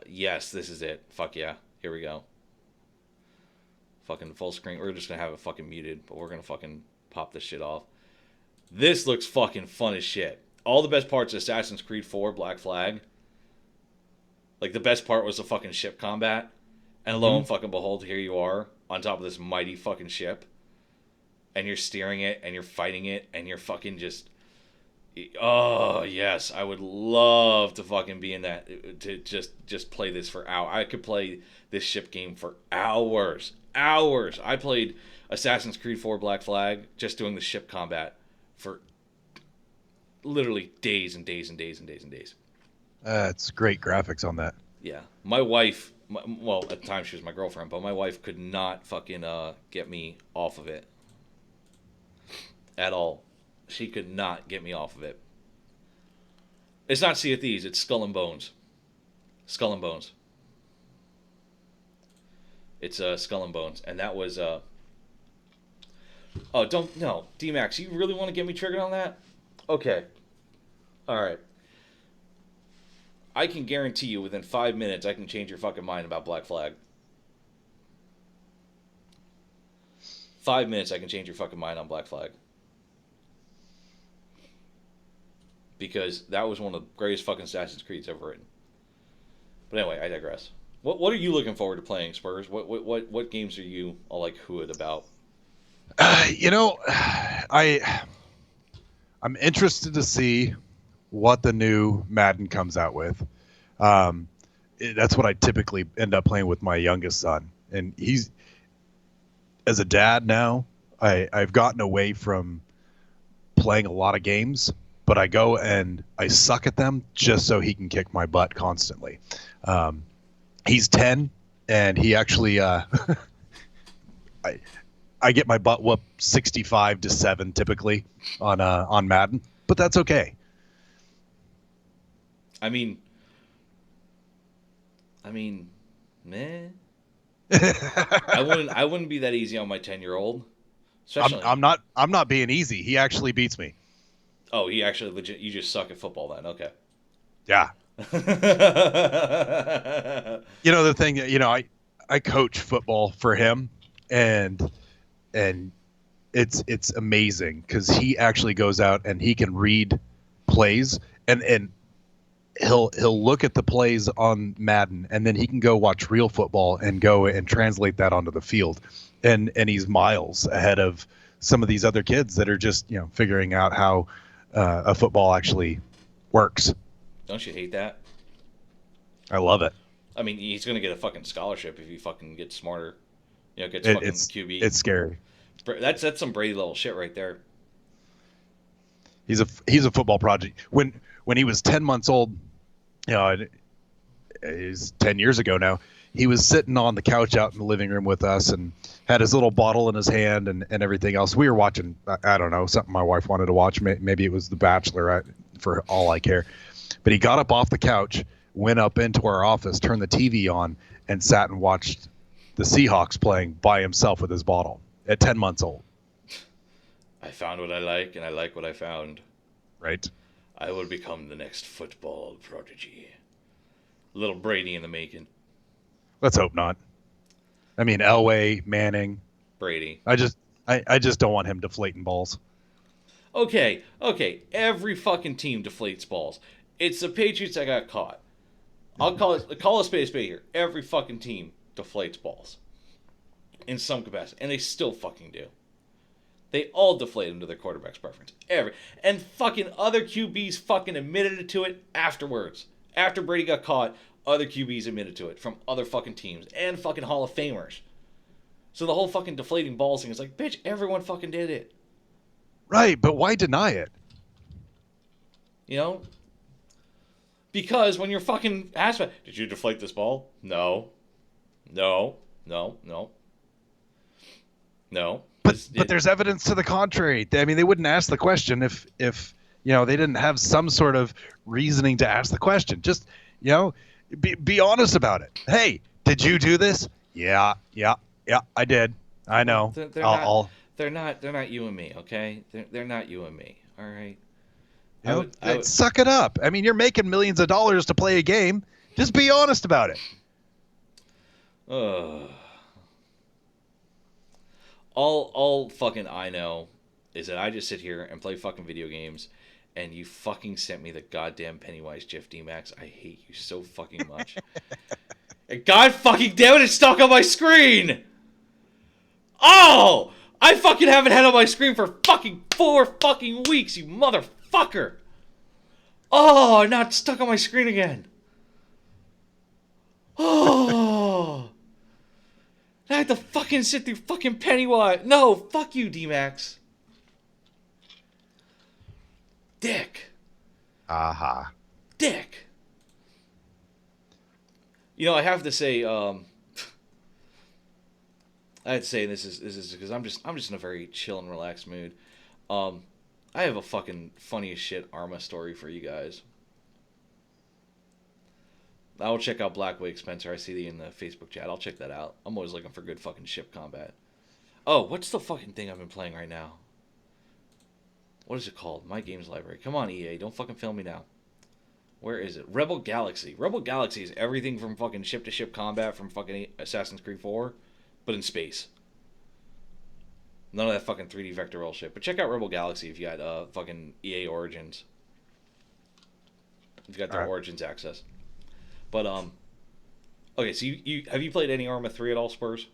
Speaker 6: Yes, this is it. Fuck yeah. Here we go. Fucking full screen. We're just gonna have it fucking muted, but we're gonna fucking pop this shit off. This looks fucking fun as shit. All the best parts of Assassin's Creed 4 Black Flag. Like, the best part was the fucking ship combat. And lo and fucking behold, here you are on top of this mighty fucking ship. And you're steering it, and you're fighting it, and you're fucking just... Oh, yes. I would love to fucking be in that. To just play this for hours. I could play this ship game for hours. Hours. I played Assassin's Creed 4 Black Flag just doing the ship combat for literally days and days and days and days and days.
Speaker 7: It's great graphics on that.
Speaker 6: Yeah. My wife, well, at the time she was my girlfriend, but my wife could not fucking get me off of it. At all. She could not get me off of it. It's not Sea of Thieves, it's Skull and Bones. Skull and Bones. It's Skull and Bones. And that was... Oh, don't... No. D-Max, you really want to get me triggered on that? Okay. Alright. I can guarantee you within 5 minutes I can change your fucking mind about Black Flag. 5 minutes I can change your fucking mind on Black Flag. Because that was one of the greatest fucking Assassin's Creeds ever written. But anyway, I digress. What are you looking forward to playing, Spurs? What games are you all like hooed about?
Speaker 7: I'm interested to see what the new Madden comes out with. That's what I typically end up playing with my youngest son, and he's, as a dad now, I've gotten away from playing a lot of games, but I go and I suck at them just so he can kick my butt constantly. He's 10, and he actually I get my butt whooped 65-7 typically on Madden, but that's okay.
Speaker 6: I mean, meh. I wouldn't be that easy on my 10-year-old.
Speaker 7: I'm not being easy. He actually beats me.
Speaker 6: Oh, he actually legit. You just suck at football then. Okay.
Speaker 7: Yeah. The thing, I coach football for him, and it's amazing because he actually goes out and he can read plays, and he'll look at the plays on Madden, and then he can go watch real football and go and translate that onto the field, and he's miles ahead of some of these other kids that are just figuring out how a football actually works.
Speaker 6: Don't you hate that?
Speaker 7: I love it.
Speaker 6: I mean, he's gonna get a fucking scholarship if he fucking gets smarter. Gets fucking QB.
Speaker 7: It's scary.
Speaker 6: That's some Brady level shit right there.
Speaker 7: He's a football project. When he was 10 months old, it's 10 years ago now, he was sitting on the couch out in the living room with us and had his little bottle in his hand and everything else. We were watching, I don't know, something my wife wanted to watch. Maybe it was The Bachelor, for all I care. But he got up off the couch, went up into our office, turned the TV on, and sat and watched the Seahawks playing by himself with his bottle at 10 months old.
Speaker 6: I found what I like, and I like what I found.
Speaker 7: Right.
Speaker 6: I will become the next football prodigy. Little Brady in the making.
Speaker 7: Let's hope not. I mean, Elway, Manning,
Speaker 6: Brady.
Speaker 7: I just don't want him deflating balls.
Speaker 6: Okay. Every fucking team deflates balls. It's the Patriots that got caught. I'll call a spade here. Every fucking team deflates balls in some capacity, and they still fucking do. They all deflated into their quarterback's preference. And fucking other QBs fucking admitted to it afterwards. After Brady got caught, other QBs admitted to it from other fucking teams and fucking Hall of Famers. So the whole fucking deflating balls thing is like, bitch, everyone fucking did it.
Speaker 7: Right, but why deny it?
Speaker 6: You know? Because when you're fucking asked, did you deflate this ball? No. No. No. No. No.
Speaker 7: But there's evidence to the contrary. I mean, they wouldn't ask the question if you know, they didn't have some sort of reasoning to ask the question. Just, you know, be honest about it. Hey, did you do this? Yeah, I did. I know.
Speaker 6: They're not you and me, okay? They're not you and me, all right?
Speaker 7: You know, suck it up. I mean, you're making millions of dollars to play a game. Just be honest about it.
Speaker 6: All fucking I know is that I just sit here and play fucking video games, and you fucking sent me the goddamn Pennywise GIF, D-Max. I hate you so fucking much. And God fucking damn it, it's stuck on my screen! Oh! I fucking haven't had it on my screen for fucking 4 fucking weeks, you motherfucker! Oh, now it's stuck on my screen again. Oh! I had to fucking sit through fucking Pennywise. No, fuck you, D-Max. Dick.
Speaker 7: Aha.
Speaker 6: Dick. You know, I have to say, I had to say this is because I'm just in a very chill and relaxed mood. I have a fucking funny as shit Arma story for you guys. I'll check out Black Wake Spencer. I see you in the Facebook chat. I'll check that out. I'm always looking for good fucking ship combat. Oh, what's the fucking thing I've been playing right now? What is it called? My Games Library. Come on, EA. Don't fucking fail me now. Where is it? Rebel Galaxy. Rebel Galaxy is everything from fucking ship-to-ship combat from fucking Assassin's Creed 4, but in space. None of that fucking 3D vector roll shit. But check out Rebel Galaxy if you got fucking EA Origins. If you got their Origins access. But, okay, so you have you played any Arma 3 at all, Spurs?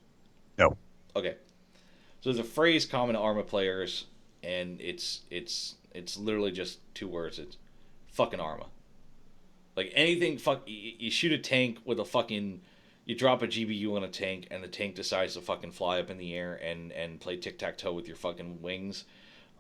Speaker 7: No.
Speaker 6: Okay. So there's a phrase common to Arma players, and it's literally just 2 words. It's fucking Arma. Like, anything, you shoot a tank with a fucking, you drop a GBU on a tank, and the tank decides to fucking fly up in the air and play tic-tac-toe with your fucking wings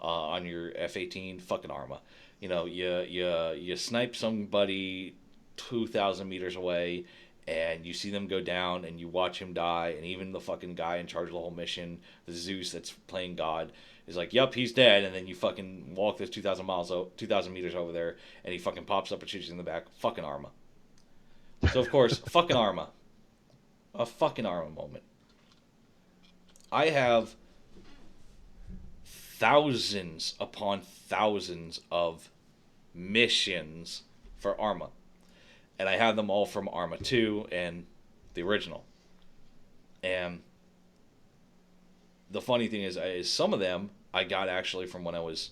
Speaker 6: on your F-18, fucking Arma. You know, you snipe somebody 2,000 meters away, and you see them go down, and you watch him die, and even the fucking guy in charge of the whole mission, the Zeus that's playing God, is like, yup, he's dead, and then you fucking walk this 2,000 meters over there, and he fucking pops up and shoots you in the back. Fucking Arma. So, of course, fucking Arma. A fucking Arma moment. I have thousands upon thousands of missions for Arma. And I have them all from Arma 2 and the original. And the funny thing is some of them I got actually from when I was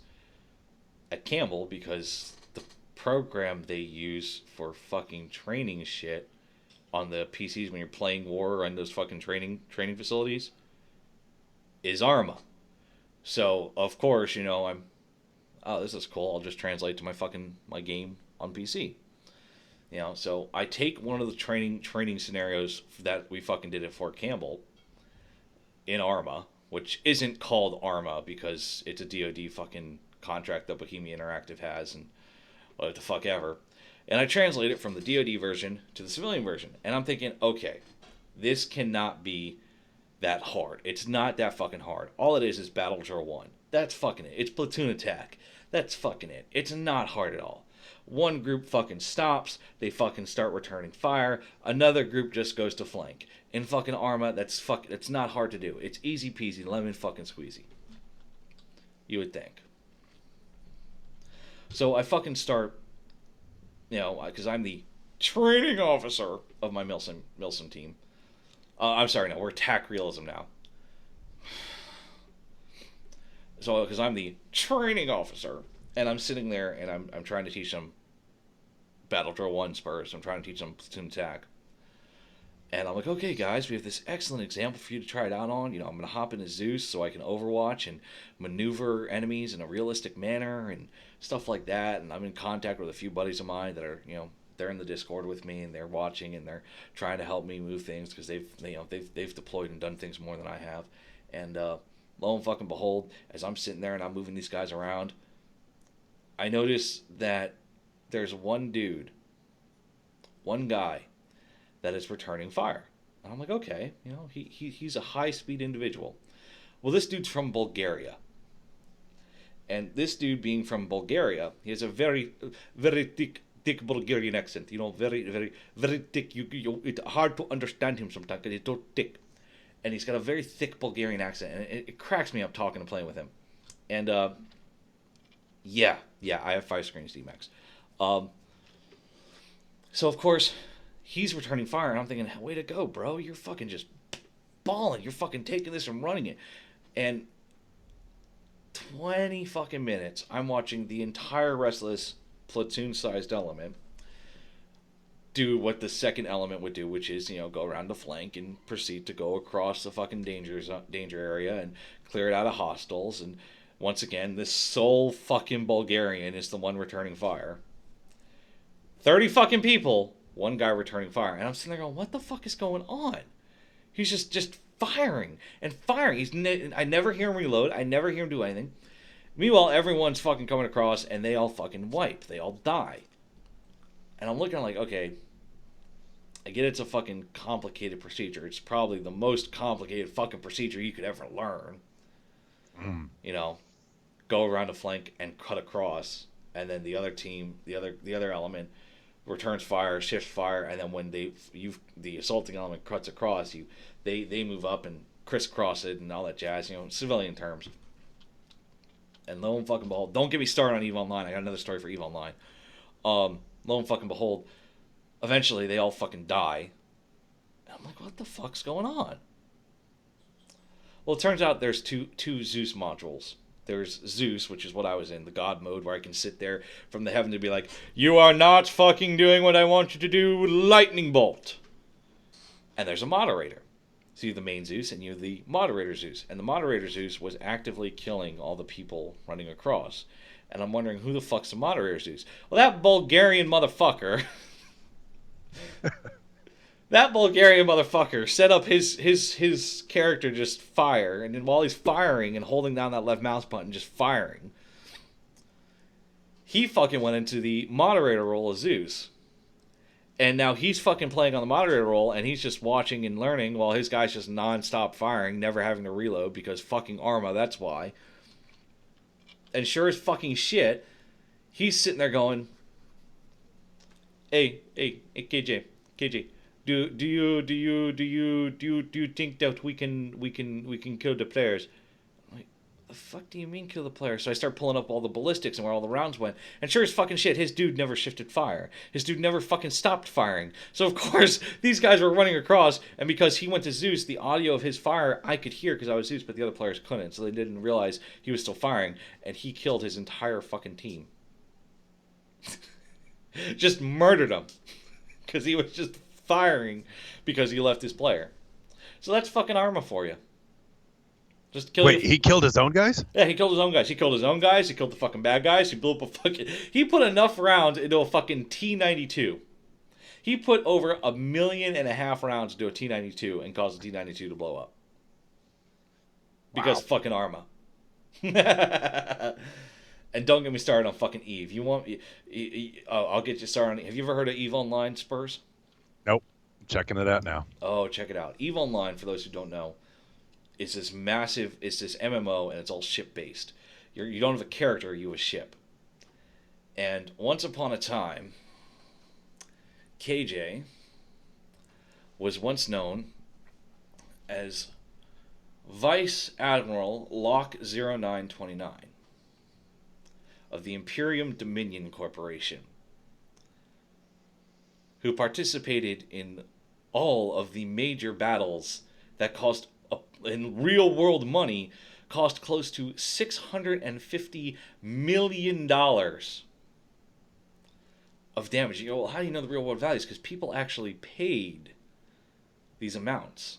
Speaker 6: at Campbell, because the program they use for fucking training shit on the PCs when you're playing war on those fucking training facilities is Arma. So, of course, you know, this is cool. I'll just translate to my game on PC. You know, so I take one of the training scenarios that we fucking did at Fort Campbell in Arma, which isn't called Arma because it's a DoD fucking contract that Bohemia Interactive has and what the fuck ever. And I translate it from the DoD version to the civilian version. And I'm thinking, okay, this cannot be that hard. It's not that fucking hard. All it is Battle Drill 1. That's fucking it. It's platoon attack. That's fucking it. It's not hard at all. One group fucking stops, they fucking start returning fire, another group just goes to flank. In fucking Arma, that's not hard to do. It's easy peasy, lemon fucking squeezy. You would think. So I fucking start, you know, because I'm the training officer of my Milsim team. I'm sorry, no, we're attack realism now. So, because I'm the training officer, and I'm sitting there, and I'm trying to teach them Battle Drill 1 Spurs. I'm trying to teach them platoon attack. And I'm like, okay, guys, we have this excellent example for you to try it out on. I'm going to hop into Zeus so I can overwatch and maneuver enemies in a realistic manner and stuff like that. And I'm in contact with a few buddies of mine that are, they're in the Discord with me and they're watching and they're trying to help me move things because they've deployed and done things more than I have. And lo and fucking behold, as I'm sitting there and I'm moving these guys around, I notice that there's one guy that is returning fire. And I'm like, okay, he's a high-speed individual. Well, this dude's from Bulgaria. And this dude being from Bulgaria, he has a very, very thick Bulgarian accent. Very, very, very thick. It's hard to understand him sometimes because he's so thick. And he's got a very thick Bulgarian accent. And it cracks me up talking and playing with him. And, yeah, I have 5 screens D-Max. So, of course, he's returning fire, and I'm thinking, way to go, bro. You're fucking just balling. You're fucking taking this and running it. And 20 fucking minutes, I'm watching the entire rest of this platoon-sized element do what the second element would do, which is, go around the flank and proceed to go across the fucking danger area and clear it out of hostiles. And once again, this sole fucking Bulgarian is the one returning fire. 30 fucking people, one guy returning fire. And I'm sitting there going, what the fuck is going on? He's just firing and firing. I never hear him reload. I never hear him do anything. Meanwhile, everyone's fucking coming across and they all fucking wipe. They all die. And I'm looking like, okay, I get it's a fucking complicated procedure. It's probably the most complicated fucking procedure you could ever learn. Go around a flank and cut across. And then the other team, the other element, returns fire, shifts fire, and then when the assaulting element cuts across, they move up and crisscross it and all that jazz, civilian terms. And lo and fucking behold, don't get me started on EVE Online. I got another story for EVE Online. Lo and fucking behold, eventually they all fucking die. And I'm like, what the fuck's going on? Well, it turns out there's two Zeus modules. There's Zeus, which is what I was in, the God mode, where I can sit there from the heaven to be like, you are not fucking doing what I want you to do, lightning bolt. And there's a moderator. So you have the main Zeus and you have the moderator Zeus. And the moderator Zeus was actively killing all the people running across. And I'm wondering, who the fuck's the moderator Zeus? Well, that Bulgarian motherfucker... That Bulgarian motherfucker set up his character to just fire, and then while he's firing and holding down that left mouse button, just firing, he fucking went into the moderator role of Zeus. And now he's fucking playing on the moderator role, and he's just watching and learning while his guy's just non-stop firing, never having to reload because fucking Arma, that's why. And sure as fucking shit, he's sitting there going, Hey, KJ. Do you think that we can kill the players? I'm like, the fuck do you mean kill the players? So I start pulling up all the ballistics and where all the rounds went. And sure as fucking shit, his dude never shifted fire. His dude never fucking stopped firing. So of course, these guys were running across, and because he went to Zeus, the audio of his fire I could hear because I was Zeus, but the other players couldn't. So they didn't realize he was still firing, and he killed his entire fucking team. Just murdered him. Because he was just firing because he left his player. So that's fucking Arma for you. Just kill.
Speaker 7: Wait, he killed his own guys?
Speaker 6: Yeah, he killed his own guys. He killed his own guys. He killed the fucking bad guys. He blew up a fucking... He put enough rounds into a fucking T-92. He put over 1.5 million rounds into a T-92 and caused the T-92 to blow up. Because fucking Arma. And don't get me started on fucking EVE. You want... I'll get you started on... Have you ever heard of EVE Online, Spurs?
Speaker 7: Nope. Checking it out now.
Speaker 6: Oh, check it out. EVE Online, for those who don't know, is this massive... It's this MMO, and it's all ship-based. You don't have a character, you have a ship. And once upon a time, KJ was once known as Vice Admiral Locke 0929 of the Imperium Dominion Corporation, who participated in all of the major battles that cost, in real world money, cost close to $650 million of damage. You go, well, how do you know the real world values? Because people actually paid these amounts.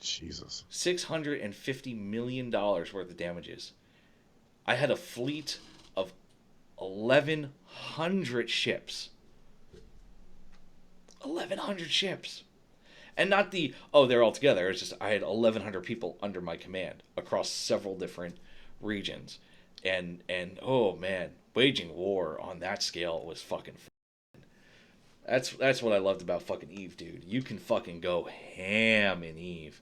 Speaker 7: Jesus.
Speaker 6: $650 million worth of damages. I had a fleet of 1,100 ships. 1,100 ships. And not they're all together. It's just I had 1,100 people under my command across several different regions. And oh man, waging war on that scale was fucking fun. That's what I loved about fucking Eve, dude. You can fucking go ham in Eve.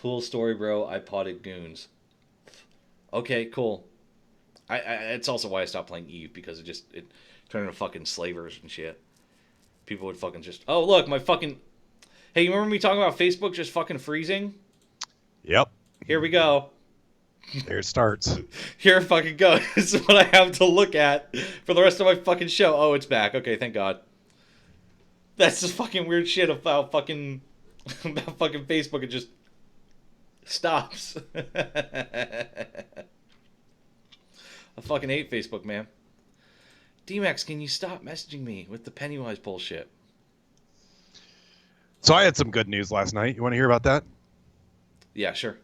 Speaker 6: Cool story, bro. I potted goons. Okay, cool. I it's also why I stopped playing Eve, because it turned into fucking slavers and shit. People would fucking just, oh look, my fucking, hey, you remember me talking about Facebook just fucking freezing?
Speaker 7: Yep.
Speaker 6: Here we go.
Speaker 7: There it starts.
Speaker 6: Here it fucking goes. This is what I have to look at for the rest of my fucking show. Oh, it's back. Okay, thank God. That's just fucking weird shit about fucking Facebook. It just stops. I fucking hate Facebook, man. D-Max, can you stop messaging me with the Pennywise bullshit?
Speaker 7: So I had some good news last night. You want to hear about that?
Speaker 6: Yeah, sure.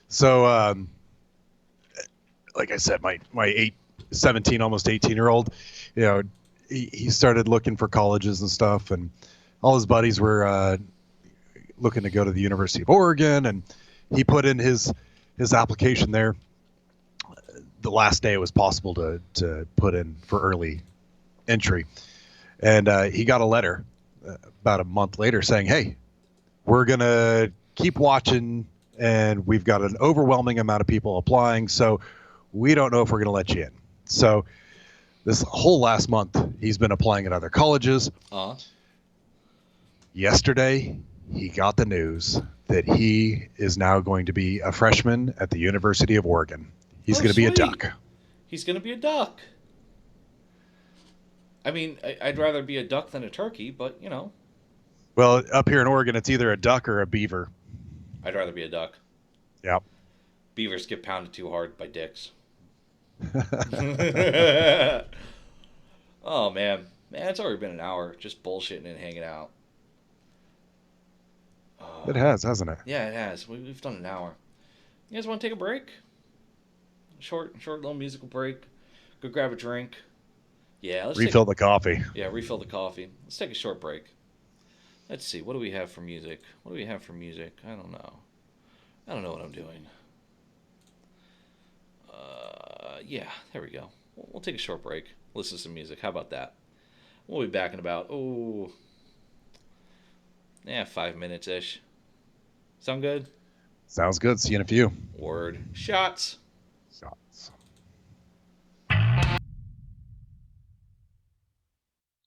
Speaker 7: So, like I said, my 17, almost 18-year-old, he started looking for colleges and stuff, and all his buddies were looking to go to the University of Oregon, and he put in his application there. The last day it was possible to put in for early entry, and he got a letter about a month later saying, hey, we're going to keep watching, and we've got an overwhelming amount of people applying, so we don't know if we're going to let you in. So this whole last month, he's been applying at other colleges. Yesterday, he got the news that he is now going to be a freshman at the University of Oregon. He's going to be a duck.
Speaker 6: He's going to be a duck. I mean, I'd rather be a duck than a turkey, but,
Speaker 7: Well, up here in Oregon, it's either a duck or a beaver.
Speaker 6: I'd rather be a duck.
Speaker 7: Yep.
Speaker 6: Beavers get pounded too hard by dicks. Oh, man. Man, it's already been an hour just bullshitting and hanging out.
Speaker 7: It has, hasn't it?
Speaker 6: Yeah, it has. We've done an hour. You guys want to take a break? Short little musical break. Go grab a drink. Yeah, let's
Speaker 7: refill the coffee.
Speaker 6: Yeah, refill the coffee. Let's take a short break. Let's see. What do we have for music? I don't know. I don't know what I'm doing. Yeah, there we go. We'll take a short break. Listen to some music. How about that? We'll be back in about 5 minutes-ish. Sound good?
Speaker 7: Sounds good. See you in a few.
Speaker 6: Word. Shots.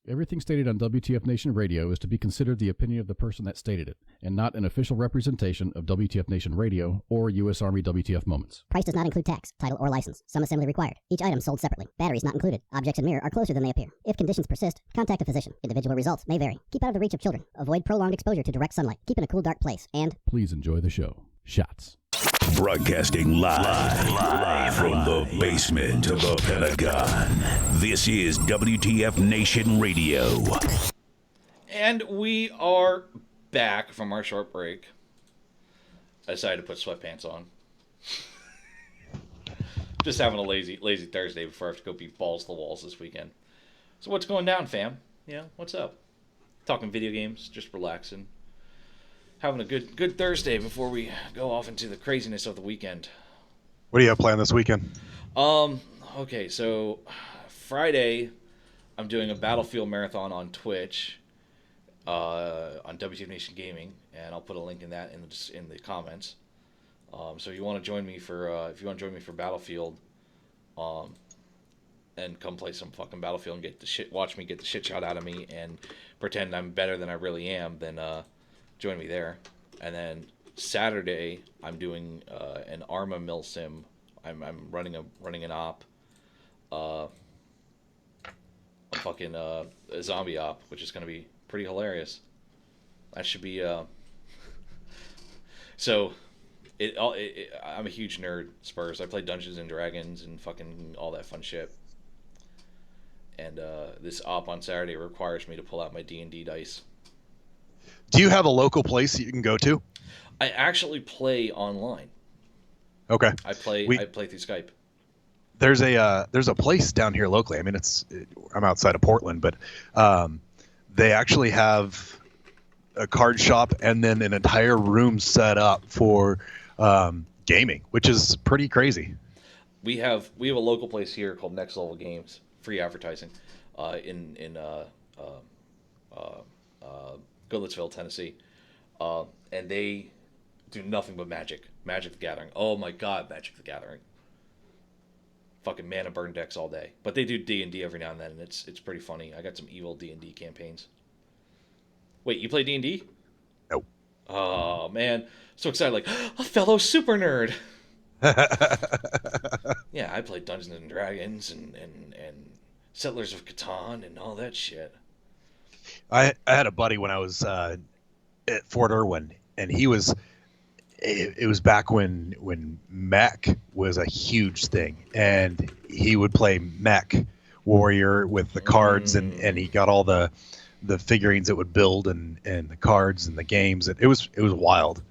Speaker 2: Everything stated on WTF Nation Radio is to be considered the opinion of the person that stated it, and not an official representation of WTF Nation Radio or U.S. Army WTF Moments.
Speaker 3: Price does not include tax, title, or license. Some assembly required. Each item sold separately. Batteries not included. Objects in mirror are closer than they appear. If conditions persist, contact a physician. Individual results may vary. Keep out of the reach of children. Avoid prolonged exposure to direct sunlight. Keep in a cool, dark place. And
Speaker 2: please enjoy the show. Shots.
Speaker 1: Broadcasting live from the basement of the Pentagon. This is WTF Nation Radio.
Speaker 6: And we are back from our short break. I decided to put sweatpants on. Just having a lazy Thursday before I have to go be balls to the walls this weekend. So what's going down, fam? Yeah, what's up? Talking video games, just relaxing. Having a good Thursday before we go off into the craziness of the weekend.
Speaker 7: What do you have planned this weekend?
Speaker 6: Okay, so Friday I'm doing a Battlefield marathon on Twitch, on WTF Nation Gaming, and I'll put a link in that in the comments. So if you want to join me for Battlefield, and come play some fucking Battlefield and watch me get the shit shot out of me and pretend I'm better than I really am, then join me there. And then Saturday I'm doing an Arma Mill sim. I'm running an op, a zombie op, which is gonna be pretty hilarious. That should be so. I'm a huge nerd, Spurs. I play Dungeons and Dragons and fucking all that fun shit. and this op on Saturday requires me to pull out my D&D dice.
Speaker 7: Do you have a local place that you can go to?
Speaker 6: I actually play online.
Speaker 7: Okay.
Speaker 6: I play through Skype.
Speaker 7: There's a place down here locally. I mean, I'm outside of Portland, but they actually have a card shop and then an entire room set up for gaming, which is pretty crazy.
Speaker 6: We have a local place here called Next Level Games, free advertising, in Goodlettsville, Tennessee, and they do nothing but Magic the Gathering. Oh my God, Magic the Gathering. Fucking mana burn decks all day, but they do D&D every now and then, and it's pretty funny. I got some evil D&D campaigns. Wait, you play D&D?
Speaker 7: Nope.
Speaker 6: Oh man, so excited! Like a fellow super nerd. Yeah, I played Dungeons and Dragons and Settlers of Catan and all that shit.
Speaker 7: I had a buddy when I was at Fort Irwin, and he was. It was back when Mech was a huge thing, and he would play Mech Warrior with the cards, and he got all the figurines that would build and the cards and the games. It was wild.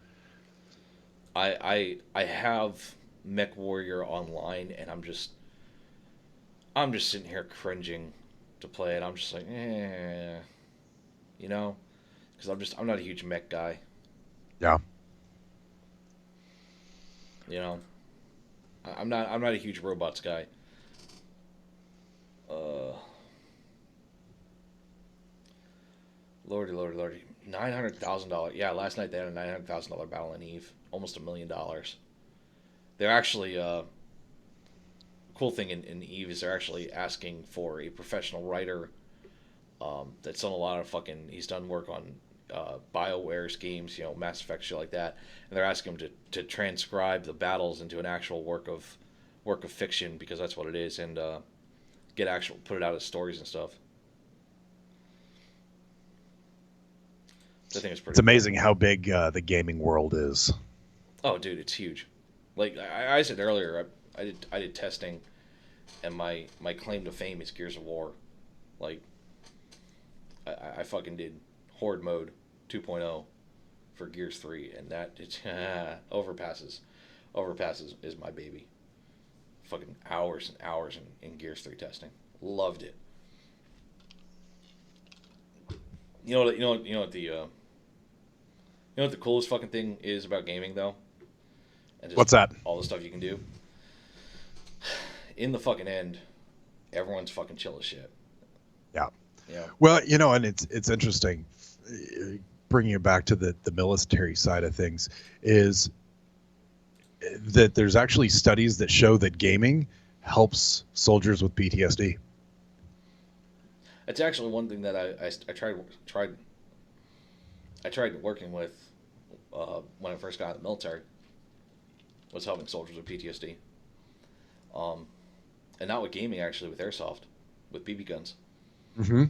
Speaker 6: I have Mech Warrior online, and I'm just sitting here cringing to play it. I'm just like, you know, because I'm not a huge mech guy.
Speaker 7: Yeah.
Speaker 6: You know, I'm not a huge robots guy. Lordy, $900,000. Yeah, last night they had a $900,000 battle in Eve, almost $1 million. They're actually cool thing in Eve is they're actually asking for a professional writer that's done a lot of he's done work on BioWare's games, Mass Effect, shit like that, and they're asking him to transcribe the battles into an actual work of fiction, because that's what it is, and put it out as stories and stuff. I think it's
Speaker 7: amazing how big the gaming world is.
Speaker 6: Oh, dude, it's huge. Like I said earlier, I did testing, and my claim to fame is Gears of War. Like I fucking did Horde mode 2.0 for Gears 3, and that overpasses is my baby. Fucking hours and hours in Gears 3 testing. Loved it. You know what the coolest fucking thing is about gaming, though? And just
Speaker 7: what's that?
Speaker 6: All the stuff you can do. In the fucking end, everyone's fucking chill as shit.
Speaker 7: Yeah.
Speaker 6: Yeah.
Speaker 7: Well, and it's interesting, bringing it back to the military side of things, is that there's actually studies that show that gaming helps soldiers with PTSD.
Speaker 6: It's actually one thing that I tried working with when I first got out of the military, was helping soldiers with PTSD. And not with gaming, actually, with airsoft, with BB guns.
Speaker 7: Mm-hmm.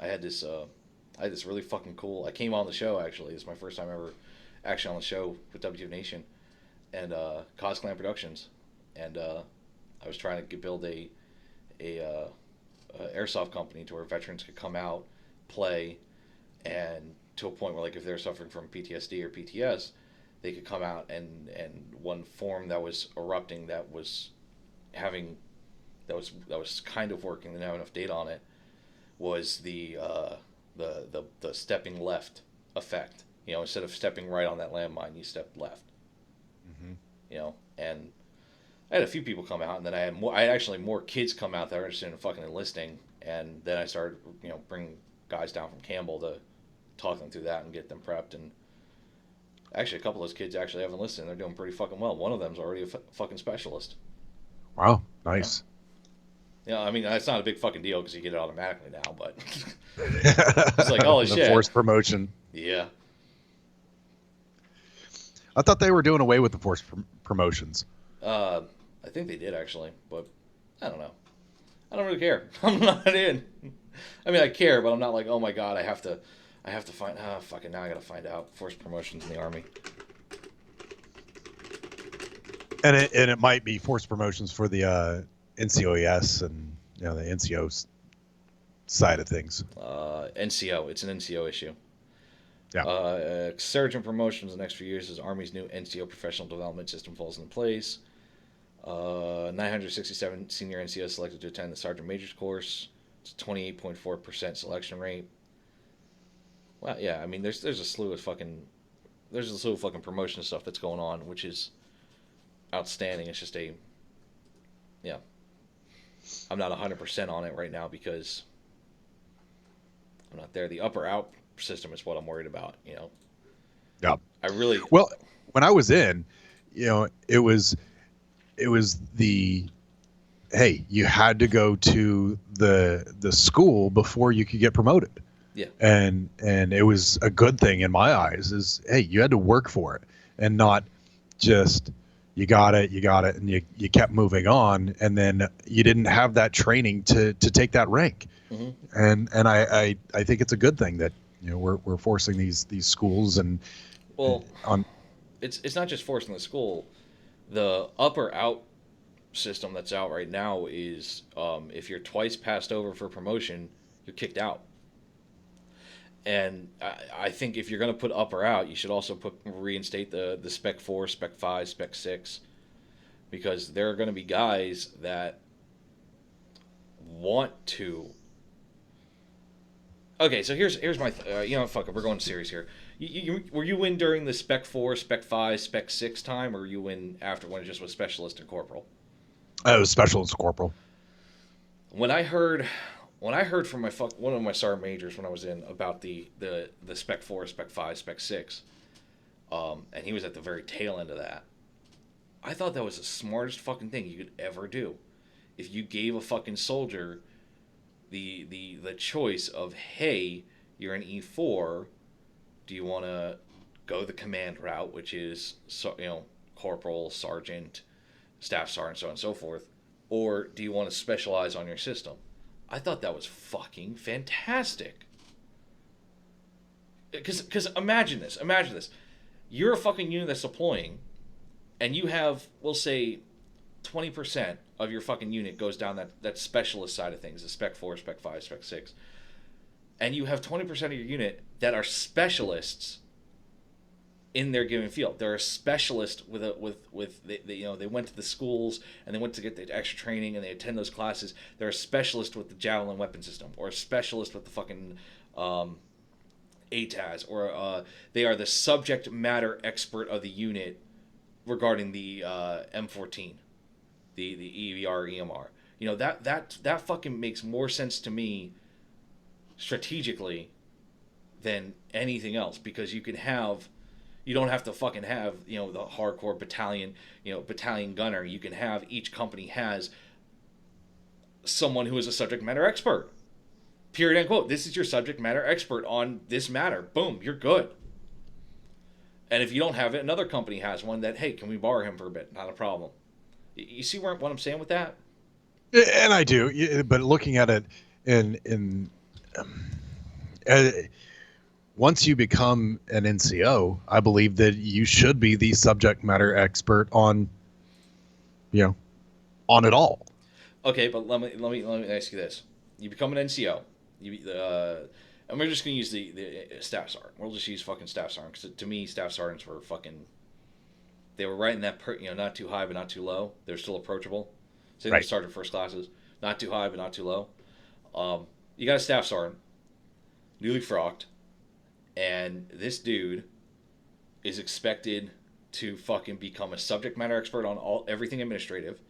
Speaker 6: I had this really fucking cool. I came on the show, actually. It's my first time ever actually on the show with WTF Nation and Cause Clan Productions, and I was trying to build a airsoft company to where veterans could come out, play, and to a point where, like, if they're suffering from PTSD or PTS, they could come out, and one form that was erupting that was kind of working, didn't have enough data on it, was the stepping left effect. Instead of stepping right on that landmine, you step left. Mm-hmm. And I had a few people come out, and then I had more kids come out that were interested in fucking enlisting, and then I started, bringing guys down from Campbell to talk them through that and get them prepped. And actually, a couple of those kids actually have enlisted, and they're doing pretty fucking well. One of them's already a fucking specialist.
Speaker 7: Wow, nice.
Speaker 6: Yeah, I mean, that's not a big fucking deal because you get it automatically now, but it's like, holy shit.
Speaker 7: Forced promotion.
Speaker 6: Yeah.
Speaker 7: I thought they were doing away with the forced promotions.
Speaker 6: I think they did, actually, but I don't know. I don't really care. I'm not in. I mean, I care, but I'm not like, oh my god, I have to find. Fucking now I gotta find out forced promotions in the Army.
Speaker 7: And it might be forced promotions for the NCOES and the NCO side of things.
Speaker 6: NCO. It's an NCO issue.
Speaker 7: Yeah.
Speaker 6: Surge in promotions in the next few years as Army's new NCO professional development system falls into place. 967 senior NCOs selected to attend the Sergeant Major's course. It's a 28.4% selection rate. Well, yeah, I mean, there's a slew of fucking promotion stuff that's going on, which is outstanding. It's just yeah. I'm not 100% on it right now because I'm not there. The upper out system is what I'm worried about,
Speaker 7: Yeah.
Speaker 6: Well,
Speaker 7: when I was in, it was the, hey, you had to go to the school before you could get promoted.
Speaker 6: Yeah.
Speaker 7: And it was a good thing in my eyes is, hey, you had to work for it and not just you got it, and you kept moving on, and then you didn't have that training to take that rank.
Speaker 6: Mm-hmm.
Speaker 7: And I think it's a good thing that we're forcing these schools and
Speaker 6: it's not just forcing the school. The upper out system that's out right now is if you're twice passed over for promotion, you're kicked out. And I think if you're going to put up or out, you should also reinstate the Spec 4, Spec 5, Spec 6. Because there are going to be guys that want to... Okay, so here's my... fuck it, we're going serious here. Were you in during the Spec 4, Spec 5, Spec 6 time, or were you in after when it just was Specialist and Corporal?
Speaker 7: I was Specialist and Corporal.
Speaker 6: When I heard from one of my sergeant majors when I was in about the Spec 4, Spec 5, Spec 6, and he was at the very tail end of that, I thought that was the smartest fucking thing you could ever do. If you gave a fucking soldier the choice of, hey, you're an E4, do you want to go the command route, which is corporal, sergeant, staff sergeant, so on and so forth, or do you want to specialize on your system? I thought that was fucking fantastic. Because imagine this. You're a fucking unit that's deploying, and you have, we'll say, 20% of your fucking unit goes down that specialist side of things, the Spec 4, Spec 5, Spec 6. And you have 20% of your unit that are specialists in their given field. They're a specialist they went to the schools and they went to get the extra training and they attend those classes. They're a specialist with the Javelin weapon system, or a specialist with the fucking ATAS, or they are the subject matter expert of the unit regarding the M14, the EVR, EMR. That fucking makes more sense to me strategically than anything else, because you don't have to fucking have, the hardcore battalion gunner. You can have, each company has someone who is a subject matter expert. Period, end quote. This is your subject matter expert on this matter. Boom, you're good. And if you don't have it, another company has one that, hey, can we borrow him for a bit? Not a problem. You see what I'm saying with that?
Speaker 7: And I do, but looking at it once you become an NCO, I believe that you should be the subject matter expert on it all.
Speaker 6: Okay, but let me ask you this: you become an NCO, and we're just gonna use the staff sergeant. We'll just use fucking staff sergeant, because to me, staff sergeants were they were right in that not too high but not too low. They're still approachable. Same with sergeant first classes, not too high but not too low. You got a staff sergeant, newly frocked. And this dude is expected to fucking become a subject matter expert on everything administrative.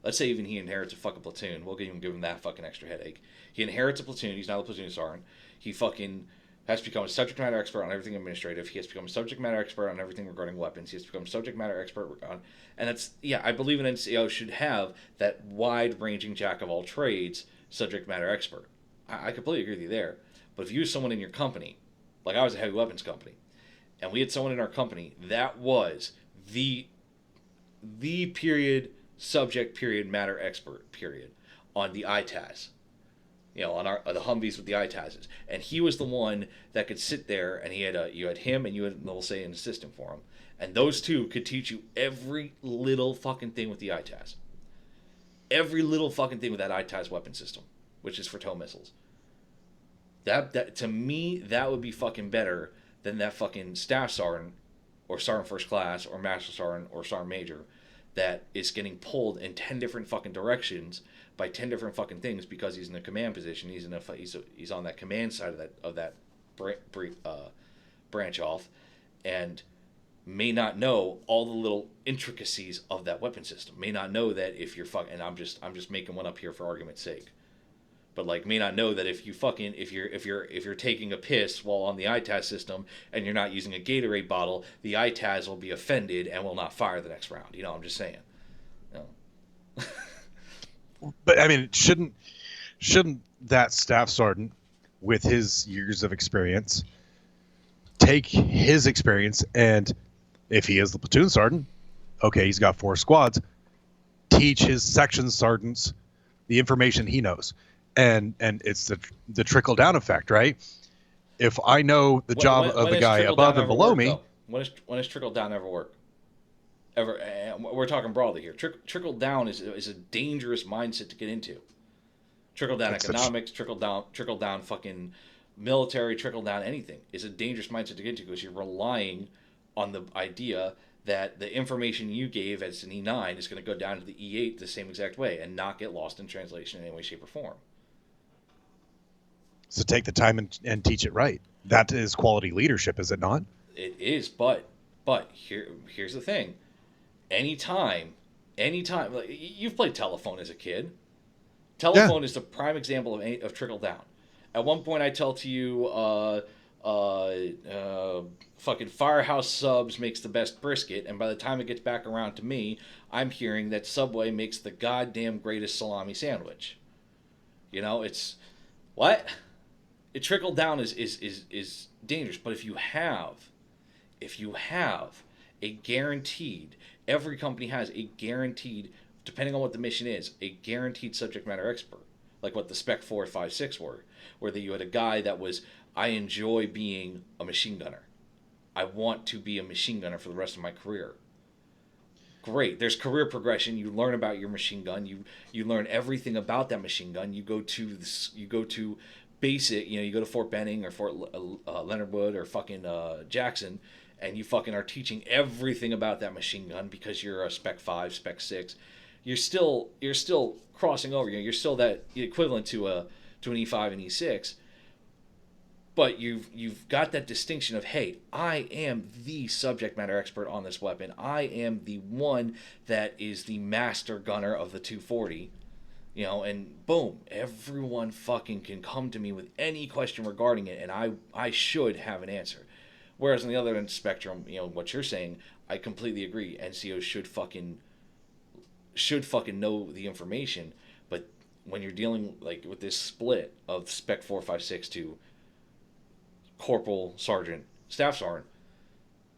Speaker 6: Let's say even he inherits a fucking platoon. We'll give him that fucking extra headache. He inherits a platoon. He's not a platoon sergeant. He fucking has to become a subject matter expert on everything administrative. He has to become a subject matter expert on everything regarding weapons. He has to become a subject matter expert on... And that's... Yeah, I believe an NCO should have that wide-ranging jack-of-all-trades subject matter expert. I completely agree with you there. But if you use someone in your company... Like, I was a heavy weapons company, and we had someone in our company that was the subject matter expert on the ITAS, on the Humvees with the ITASs, and he was the one that could sit there, and you had him, and you had, we'll say, an assistant for him, and those two could teach you every little fucking thing with the ITAS. every little fucking thing with that ITAS weapon system, which is for tow missiles. That to me, that would be fucking better than that fucking staff sergeant or sergeant first class or master sergeant or sergeant major that is getting pulled in 10 different fucking directions by 10 different fucking things because he's in a command position. He's on that command side of that branch off, and may not know all the little intricacies of that weapon system. May not know that if you're fucking, and I'm just making one up here for argument's sake, but like may not know that if you're taking a piss while on the ITAS system and you're not using a Gatorade bottle, the ITAS will be offended and will not fire the next round. You know, I'm just saying. You know.
Speaker 7: But I mean, shouldn't that staff sergeant with his years of experience take his experience, and if he is the platoon sergeant, okay, he's got 4 squads, teach his section sergeants the information he knows, and it's the trickle down effect, right? If I know the job of the guy above and below me,
Speaker 6: when does trickle down ever work? Ever? We're talking broadly here. Trickle down is a dangerous mindset to get into. Trickle down economics, trickle down fucking military, trickle down anything is a dangerous mindset to get into because you're relying on the idea that the information you gave as an E9 is going to go down to the E8 the same exact way and not get lost in translation in any way, shape, or form.
Speaker 7: So take the time and teach it right. That is quality leadership, is it not?
Speaker 6: It is, but here's the thing. Anytime, like, you've played telephone as a kid. Telephone is the prime example of trickle down. At one point, I tell to you, fucking Firehouse Subs makes the best brisket, and by the time it gets back around to me, I'm hearing that Subway makes the goddamn greatest salami sandwich. You know, it's what? It trickle down is dangerous, but if you have a guaranteed, every company has a guaranteed, depending on what the mission is, a guaranteed subject matter expert, like what the Spec 4 5 6 were, where you had a guy that was, I enjoy being a machine gunner. I want to be a machine gunner for the rest of my career. Great. There's career progression. You learn about your machine gun. You learn everything about that machine gun. You go to basic. You know, you go to Fort Benning or Fort Leonard Wood or fucking Jackson, and you fucking are teaching everything about that machine gun because you're a Spec 5, Spec 6. You're still crossing over. You know, you're still that equivalent to an E5 and E6. But you've got that distinction of, hey, I am the subject matter expert on this weapon. I am the one that is the master gunner of the 240. You know, and boom, everyone fucking can come to me with any question regarding it, and I should have an answer. Whereas on the other end of the spectrum, you know, what you're saying, I completely agree. NCOs should fucking know the information, but when you're dealing like with this split of Spec 4 5 6 to corporal, sergeant, staff sergeant,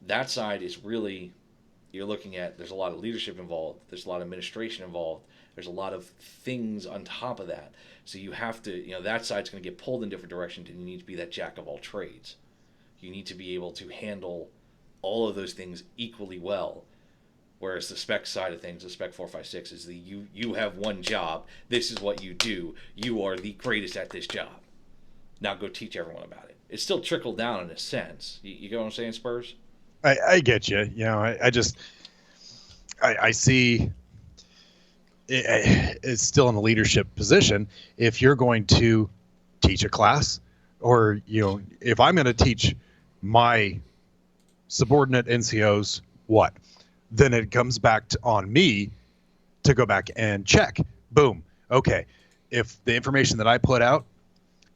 Speaker 6: that side is really, you're looking at, there's a lot of leadership involved, there's a lot of administration involved, there's a lot of things on top of that. So you have to, you know, that side's going to get pulled in different directions, and you need to be that jack of all trades. You need to be able to handle all of those things equally well. Whereas the spec side of things, the Spec 4 5 6 is you have one job, this is what you do, you are the greatest at this job. Now go teach everyone about it. It's still trickled down in a sense. You get what I'm saying, Spurs?
Speaker 7: I get you. You know, I see it's still in a leadership position. If you're going to teach a class, or, you know, if I'm going to teach my subordinate NCOs then it comes back on me to go back and check. Boom. Okay. If the information that I put out,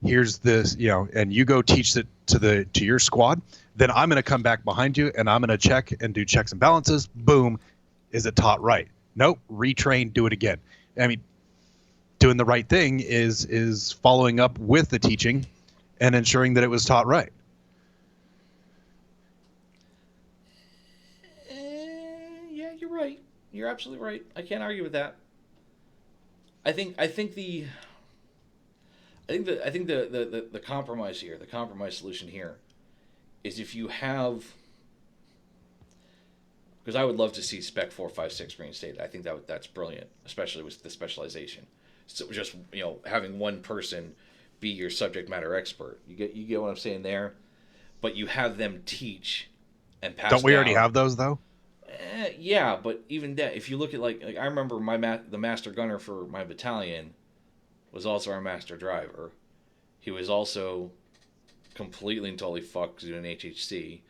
Speaker 7: here's this, you know, and you go teach it to your squad, then I'm going to come back behind you and I'm going to check and do checks and balances. Boom. Is it taught right? Nope. Retrain, do it again. I mean, doing the right thing is following up with the teaching and ensuring that it was taught right.
Speaker 6: Yeah, you're right. You're absolutely right. I can't argue with that. I think the compromise here, the compromise solution here, is if you have, because I would love to see Spec 456 reinstated. I think that's brilliant, especially with the specialization. So just having one person be your subject matter expert. You get what I'm saying there, but you have them teach and pass.
Speaker 7: Don't we already have those though?
Speaker 6: Yeah, but even that, if you look at like I remember the master gunner for my battalion was also our master driver. He was also completely and totally fucked doing HHC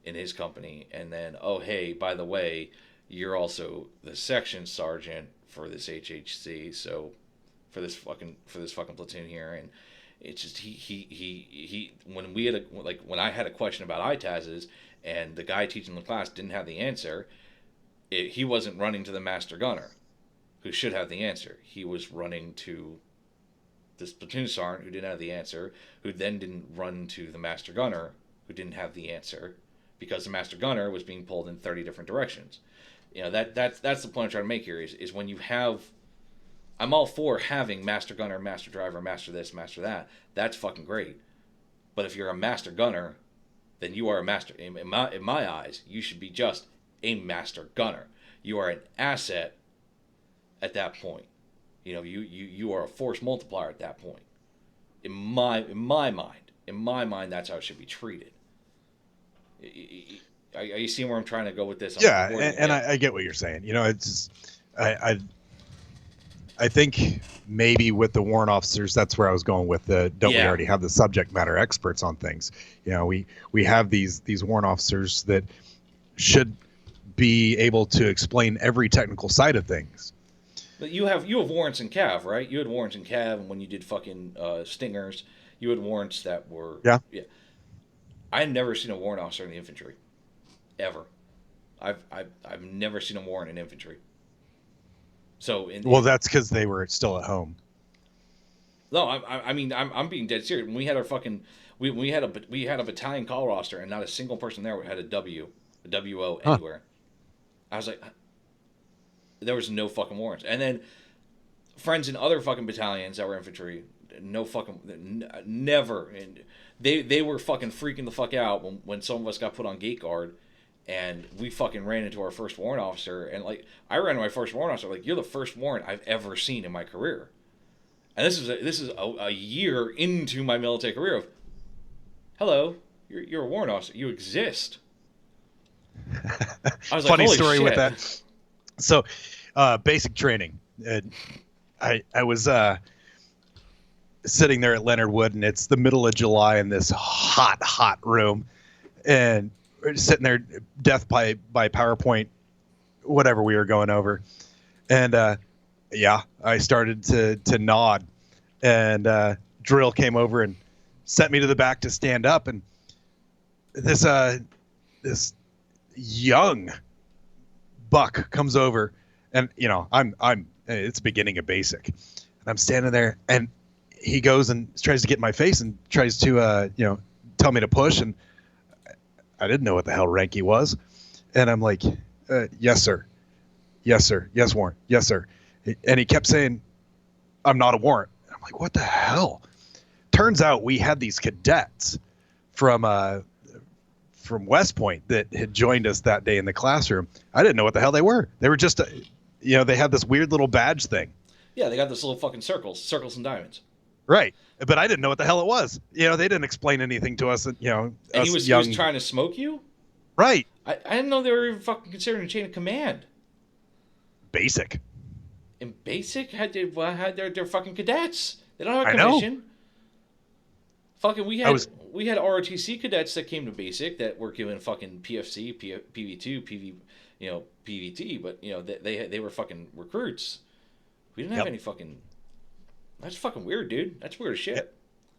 Speaker 6: in his company, and then hey, by the way, you're also the section sergeant for this HHC, so for this fucking platoon here. And it's just he when we had when I had a question about ITASs and the guy teaching the class didn't have the answer, he wasn't running to the master gunner who should have the answer. He was running to this platoon sergeant who didn't have the answer, who then didn't run to the master gunner who didn't have the answer, because the master gunner was being pulled in 30 different directions. That's the point I'm trying to make here is when you have, I'm all for having master gunner, master driver, master this, master that. That's fucking great. But if you're a master gunner, then you are a master. In my eyes, you should be just a master gunner. You are an asset at that point. You are a force multiplier at that point. In my mind, that's how it should be treated. Are you seeing where I'm trying to go with this?
Speaker 7: Yeah, and I get what you're saying. It's just, I think maybe with the warrant officers, that's where I was going with the. Don't we already have the subject matter experts on things? We have these warrant officers that should be able to explain every technical side of things.
Speaker 6: But you have warrants in Cav, right? You had warrants in Cav when you did fucking stingers. You had warrants that were yeah. I had never seen a warrant officer in the infantry, ever. I've never seen a warrant in infantry. So
Speaker 7: that's because they were still at home.
Speaker 6: No, I mean I'm being dead serious. When we had our fucking we had a battalion call roster and not a single person there had a WO anywhere. I was like, there was no fucking warrants. And then friends in other fucking battalions that were infantry, no fucking never. And they were fucking freaking the fuck out when some of us got put on gate guard. And we fucking ran into our first warrant officer. And, I ran into my first warrant officer. You're the first warrant I've ever seen in my career. And this is a year into my military career of, hello, you're a warrant officer. You exist. I was like,
Speaker 7: funny
Speaker 6: holy
Speaker 7: story
Speaker 6: shit.
Speaker 7: with that. So, basic training. I was sitting there at Leonard Wood, and it's the middle of July in this hot room. And we're just sitting there, death by PowerPoint, whatever we were going over. And I started to nod, and Drill came over and sent me to the back to stand up. And this young buck comes over, and I'm it's beginning of basic, and I'm standing there, and he goes and tries to get in my face and tries to tell me to push, and I didn't know what the hell rank he was. And I'm like, yes, sir. Yes, sir. Yes, warrant. Yes, sir. And he kept saying, I'm not a warrant. And I'm like, what the hell? Turns out we had these cadets from West Point that had joined us that day in the classroom. I didn't know what the hell they were. They were just, they had this weird little badge thing.
Speaker 6: Yeah, they got this little fucking circles and diamonds.
Speaker 7: Right. But I didn't know what the hell it was. They didn't explain anything to us. And
Speaker 6: he was trying to smoke you?
Speaker 7: Right.
Speaker 6: I didn't know they were even fucking considered a chain of command.
Speaker 7: Basic.
Speaker 6: In basic? They're fucking cadets. They don't have a commission.
Speaker 7: Know.
Speaker 6: Fucking we had ROTC cadets that came to basic that were given fucking PFC, PV2, PVT, but they were fucking recruits. We didn't have any fucking. That's fucking weird, dude. That's weird as shit.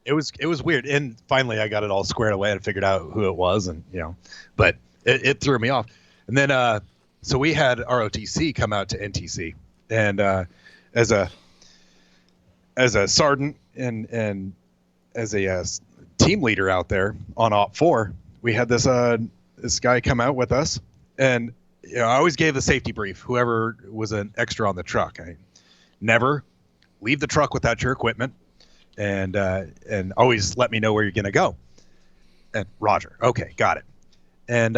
Speaker 7: It was weird, and finally I got it all squared away and figured out who it was, and but it threw me off. And then so we had ROTC come out to NTC, and as a sergeant and as a team leader out there on Op 4, we had this guy come out with us, and I always gave the safety brief. Whoever was an extra on the truck, I never leave the truck without your equipment, and always let me know where you're gonna go. And Roger, okay, got it. And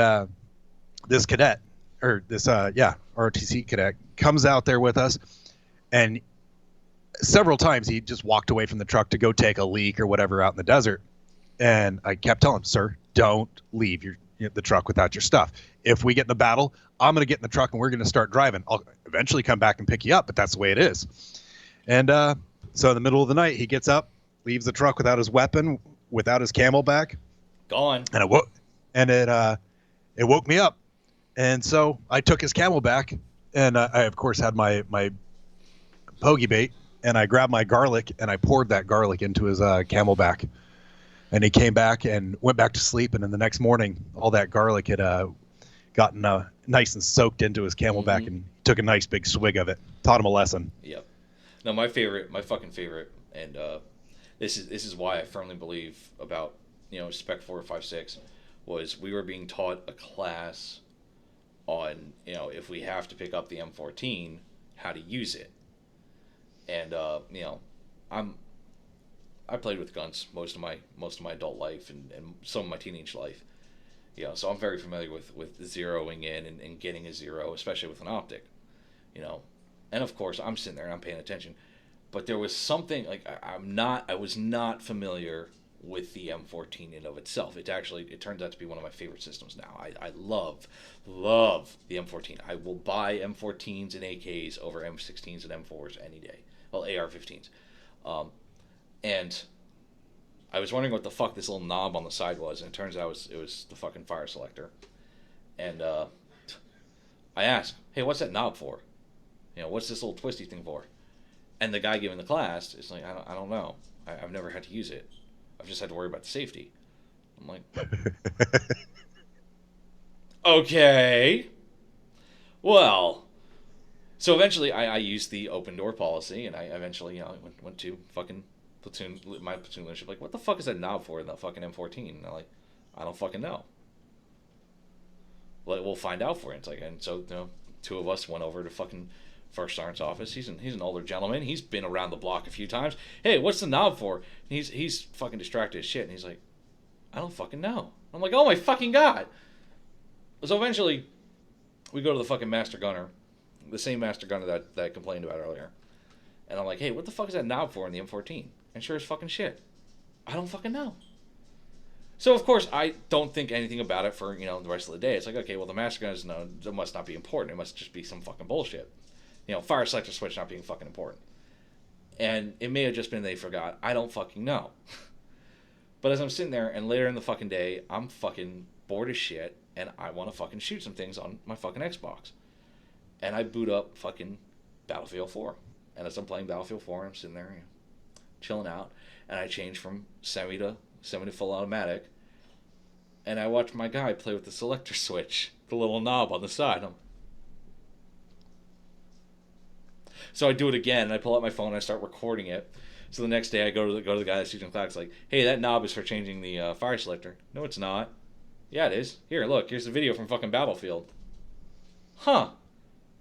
Speaker 7: this cadet, ROTC cadet comes out there with us, and several times he just walked away from the truck to go take a leak or whatever out in the desert. And I kept telling him, sir, don't leave the truck without your stuff. If we get in a battle, I'm going to get in the truck and we're going to start driving. I'll eventually come back and pick you up, but that's the way it is. And so in the middle of the night, he gets up, leaves the truck without his weapon, without his Camelback.
Speaker 6: Gone.
Speaker 7: And it woke me up. And so I took his Camelback, and I, of course, had my pokey bait, and I grabbed my garlic, and I poured that garlic into his Camelback. And he came back and went back to sleep, and then the next morning, all that garlic had gotten nice and soaked into his Camelback, and took a nice big swig of it. Taught him a lesson.
Speaker 6: Yep. No, my fucking favorite, and this is why I firmly believe about Spec 456, was we were being taught a class on if we have to pick up the M14, how to use it. And I played with guns most of my adult life and some of my teenage life. So I'm very familiar with zeroing in and getting a zero, especially with an optic. And of course I'm sitting there and I'm paying attention. But there was something like I was not familiar with the M14 in of itself. It turns out to be one of my favorite systems now. I love the M14. I will buy M14s and AKs over M16s and M4s any day. Well, AR-15s. And I was wondering what the fuck this little knob on the side was, and it turns out it was the fucking fire selector. And I asked, hey, what's that knob for? What's this little twisty thing for? And the guy giving the class is like, I don't know. I've never had to use it. I've just had to worry about the safety. I'm like, okay. Well, so eventually I used the open door policy, and I eventually went to fucking my platoon leadership, like, what the fuck is that knob for in the fucking M14? And they're like, I don't fucking know. Well, we'll find out for you. It's like, and so two of us went over to fucking First Sergeant's office. He's an older gentleman. He's been around the block a few times. Hey, what's the knob for? And he's fucking distracted as shit, and he's like, I don't fucking know. I'm like, oh my fucking god. So eventually, we go to the fucking master gunner, the same master gunner that I complained about earlier, and I'm like, hey, what the fuck is that knob for in the M14? And sure as fucking shit, I don't fucking know. So of course I don't think anything about it for the rest of the day. It's like, okay, well, the master gunners, no, it must not be important. It must just be some fucking bullshit. Fire selector switch not being fucking important. And it may have just been they forgot. I don't fucking know. But as I'm sitting there, and later in the fucking day, I'm fucking bored as shit, and I want to fucking shoot some things on my fucking Xbox. And I boot up fucking Battlefield 4. And as I'm playing Battlefield 4, I'm sitting there chilling out, and I change from semi to full automatic, and I watch my guy play with the selector switch, the little knob on the side. So I do it again, and I pull out my phone and I start recording it. So the next day I go to the guy that's teaching class, like, hey, that knob is for changing the fire selector. No, it's not. Yeah, it is. Here, look, here's the video from fucking Battlefield. Huh.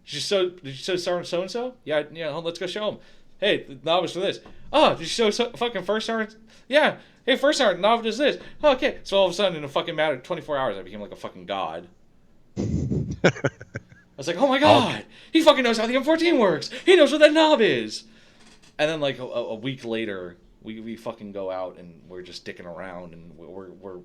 Speaker 6: Did you show Sergeant so-and-so? Yeah, let's go show him. Hey, the knob is for this. Oh, did you show fucking First Sergeant? Yeah. Hey, First Sergeant, the knob does this. Oh, okay. So all of a sudden, in a fucking matter of 24 hours, I became like a fucking god. I was like, oh my god, he fucking knows how the M14 works. He knows what that knob is. And then like a week later, we fucking go out and we're just dicking around, and we're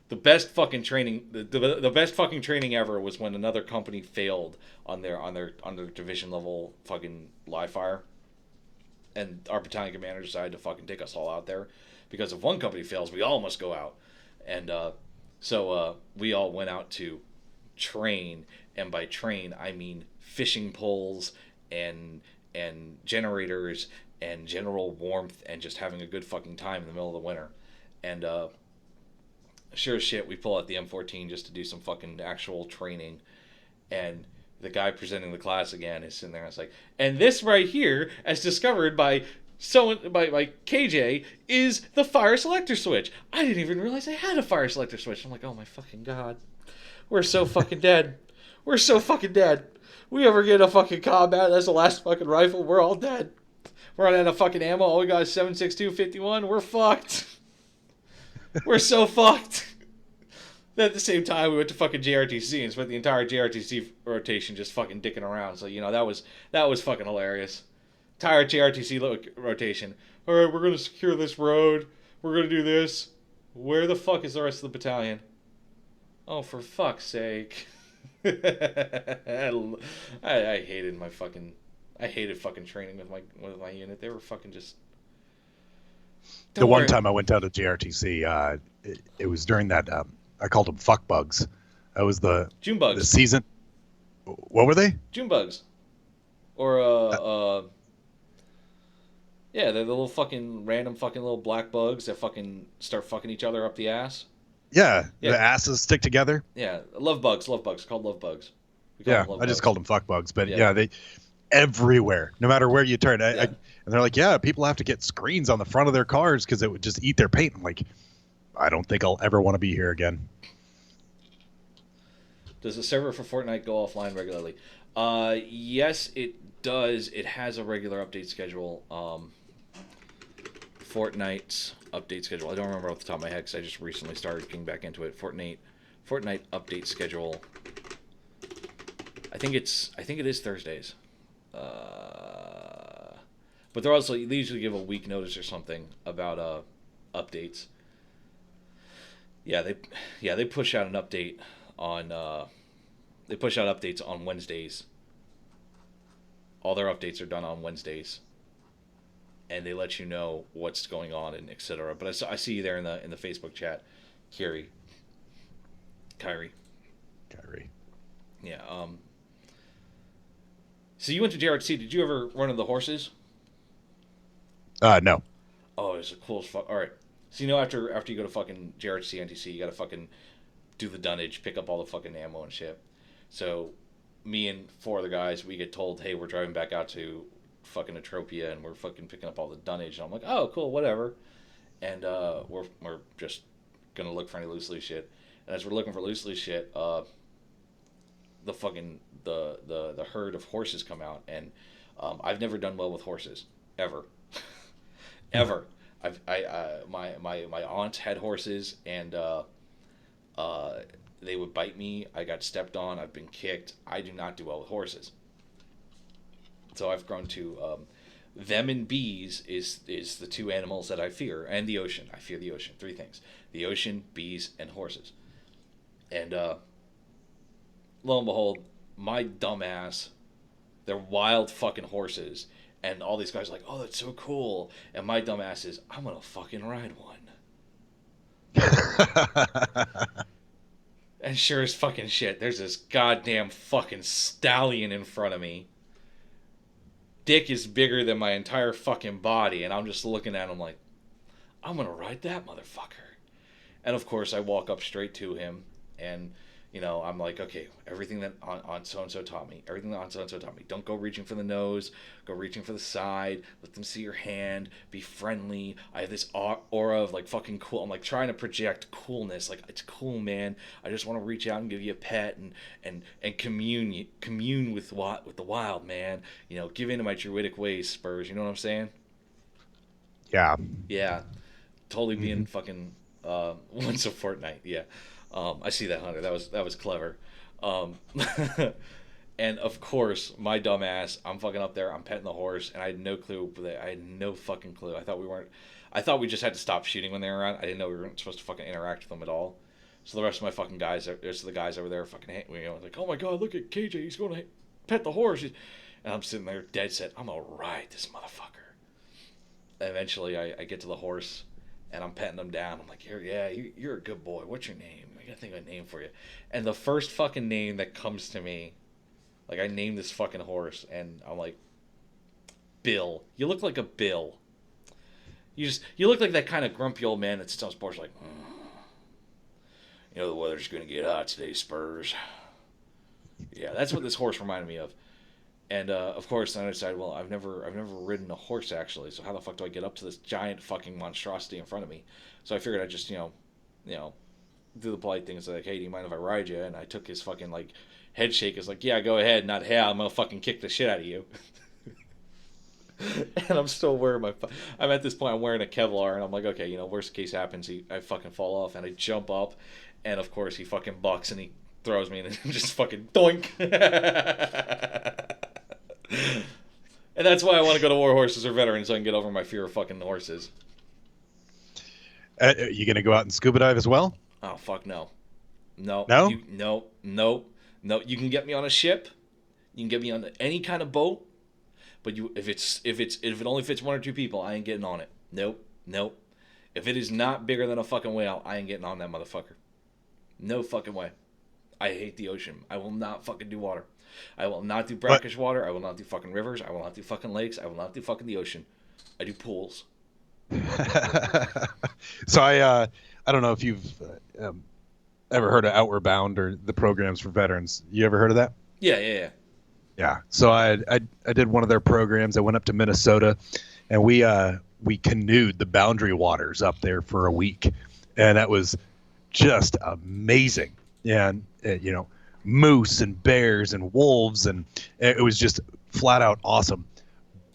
Speaker 6: the best fucking training. The best fucking training ever was when another company failed on their division level fucking live fire. And our battalion commander decided to fucking take us all out there, because if one company fails, we all must go out. And so we all went out to train, and by train I mean fishing poles and generators and general warmth and just having a good fucking time in the middle of the winter. And sure as shit, we pull out the M14 just to do some fucking actual training, and the guy presenting the class again is sitting there, and it's like, and this right here, as discovered by KJ, is the fire selector switch. I didn't even realize I had a fire selector switch. I'm like, oh my fucking god. We're so fucking dead. We're so fucking dead. We ever get a fucking combat, that's the last fucking rifle, we're all dead. We're running out of fucking ammo, all we got is 7.62 51, we're fucked. We're so fucked. Then at the same time, we went to fucking JRTC and spent the entire JRTC rotation just fucking dicking around. So, you know, that was fucking hilarious. Entire JRTC rotation. All right, we're going to secure this road. We're going to do this. Where the fuck is the rest of the battalion? Oh, for fuck's sake. I hated fucking training with my unit. They were fucking just...
Speaker 7: One time I went down to JRTC, it was during that, I called them fuck bugs. That was the...
Speaker 6: June bugs.
Speaker 7: The season... What were they?
Speaker 6: June bugs. Or, yeah, they're the little fucking random fucking little black bugs that fucking start fucking each other up the ass.
Speaker 7: Yeah, the asses stick together.
Speaker 6: Yeah, love bugs, called love bugs.
Speaker 7: I just called them fuck bugs, but yeah, they everywhere, no matter where you turn. And they're like, yeah, people have to get screens on the front of their cars because it would just eat their paint. I'm like, I don't think I'll ever want to be here again.
Speaker 6: Does the server for Fortnite go offline regularly? Yes, it does. It has a regular update schedule. Fortnite's update schedule. I don't remember off the top of my head because I just recently started getting back into it. Fortnite update schedule. I think it is Thursdays. But they're also, they usually give a week notice or something about updates. They push out an update on they push out updates on Wednesdays. All their updates are done on Wednesdays. And they let you know what's going on and etc. But I see you there in the Facebook chat, Kyrie. Yeah. So you went to JRTC. Did you ever run into the horses?
Speaker 7: No.
Speaker 6: Oh, it's the coolest fuck. All right. So you know after you go to fucking JRTC NTC, you gotta fucking do the dunnage, pick up all the fucking ammo and shit. So me and 4 other guys, we get told, hey, we're driving back out to fucking Atropia and we're fucking picking up all the dunnage. And I'm like, oh, cool, whatever. And we're just gonna look for any loose shit. And as we're looking for loose shit, the herd of horses come out, and I've never done well with horses ever. Ever. My aunt had horses, and they would bite me. I got stepped on. I've been kicked. I do not do well with horses. So I've grown to them and bees is the 2 animals that I fear, and the ocean. I fear the ocean. 3 things: the ocean, bees, and horses. And lo and behold, my dumbass, they're wild fucking horses. And all these guys are like, oh, that's so cool. And my dumbass is, I'm going to fucking ride one. And sure as fucking shit, there's this goddamn fucking stallion in front of me. Dick is bigger than my entire fucking body. And I'm just looking at him like, I'm going to ride that motherfucker. And of course, I walk up straight to him. And, you know, I'm like, okay, everything that on so-and-so taught me. Don't go reaching for the nose. Go reaching for the side. Let them see your hand. Be friendly. I have this aura of, like, fucking cool. I'm, like, trying to project coolness. Like, it's cool, man. I just want to reach out and give you a pet and commune with the wild, man. You know, give in to my druidic ways, Spurs. You know what I'm saying?
Speaker 7: Yeah.
Speaker 6: Yeah. Totally being fucking once a fortnight. Yeah. I see that, Hunter. That was clever. And of course, my dumb ass, I'm fucking up there, I'm petting the horse, and I had no clue. I had no fucking clue. I thought we just had to stop shooting when they were around. I didn't know we weren't supposed to fucking interact with them at all. So the rest of my fucking guys, there's the guys over there fucking, you know, like, oh my god, look at KJ, he's going to pet the horse. And I'm sitting there dead set, I'm gonna ride this motherfucker. And eventually I get to the horse, and I'm petting him down. I'm like, you're a good boy. What's your name? I gotta think of a name for you. And the first fucking name that comes to me, like, I named this fucking horse, and I'm like, Bill. You look like a Bill. You look like that kind of grumpy old man that sits on his porch like, you know, the weather's gonna get hot today, Spurs. Yeah, that's what this horse reminded me of. And of course, then I decided, well, I've never ridden a horse actually, so how the fuck do I get up to this giant fucking monstrosity in front of me? So I figured I'd just, you know, do the polite thing and say, like, hey, do you mind if I ride you? And I took his fucking, like, head shake. It's like, yeah, go ahead, not hell, I'm gonna fucking kick the shit out of you. And I'm still wearing I'm at this point, I'm wearing a Kevlar, and I'm like, okay, you know, worst case happens, I fucking fall off, and I jump up, And of course he fucking bucks and he throws me and just fucking doink. And that's why I want to go to War Horses or Veterans so I can get over my fear of fucking horses.
Speaker 7: You gonna go out and scuba dive as well?
Speaker 6: Oh fuck no. No.
Speaker 7: No?
Speaker 6: No. You can get me on a ship. You can get me on any kind of boat. But if it only fits 1 or 2 people, I ain't getting on it. Nope. If it is not bigger than a fucking whale, I ain't getting on that motherfucker. No fucking way. I hate the ocean. I will not fucking do water. I will not do brackish water. I will not do fucking rivers. I will not do fucking lakes. I will not do fucking the ocean. I do pools.
Speaker 7: So I don't know if you've ever heard of Outward Bound or the programs for veterans. You ever heard of that?
Speaker 6: Yeah.
Speaker 7: Yeah. So I did one of their programs. I went up to Minnesota, and we canoed the boundary waters up there for a week, and that was just amazing. And moose and bears and wolves, and it was just flat out awesome.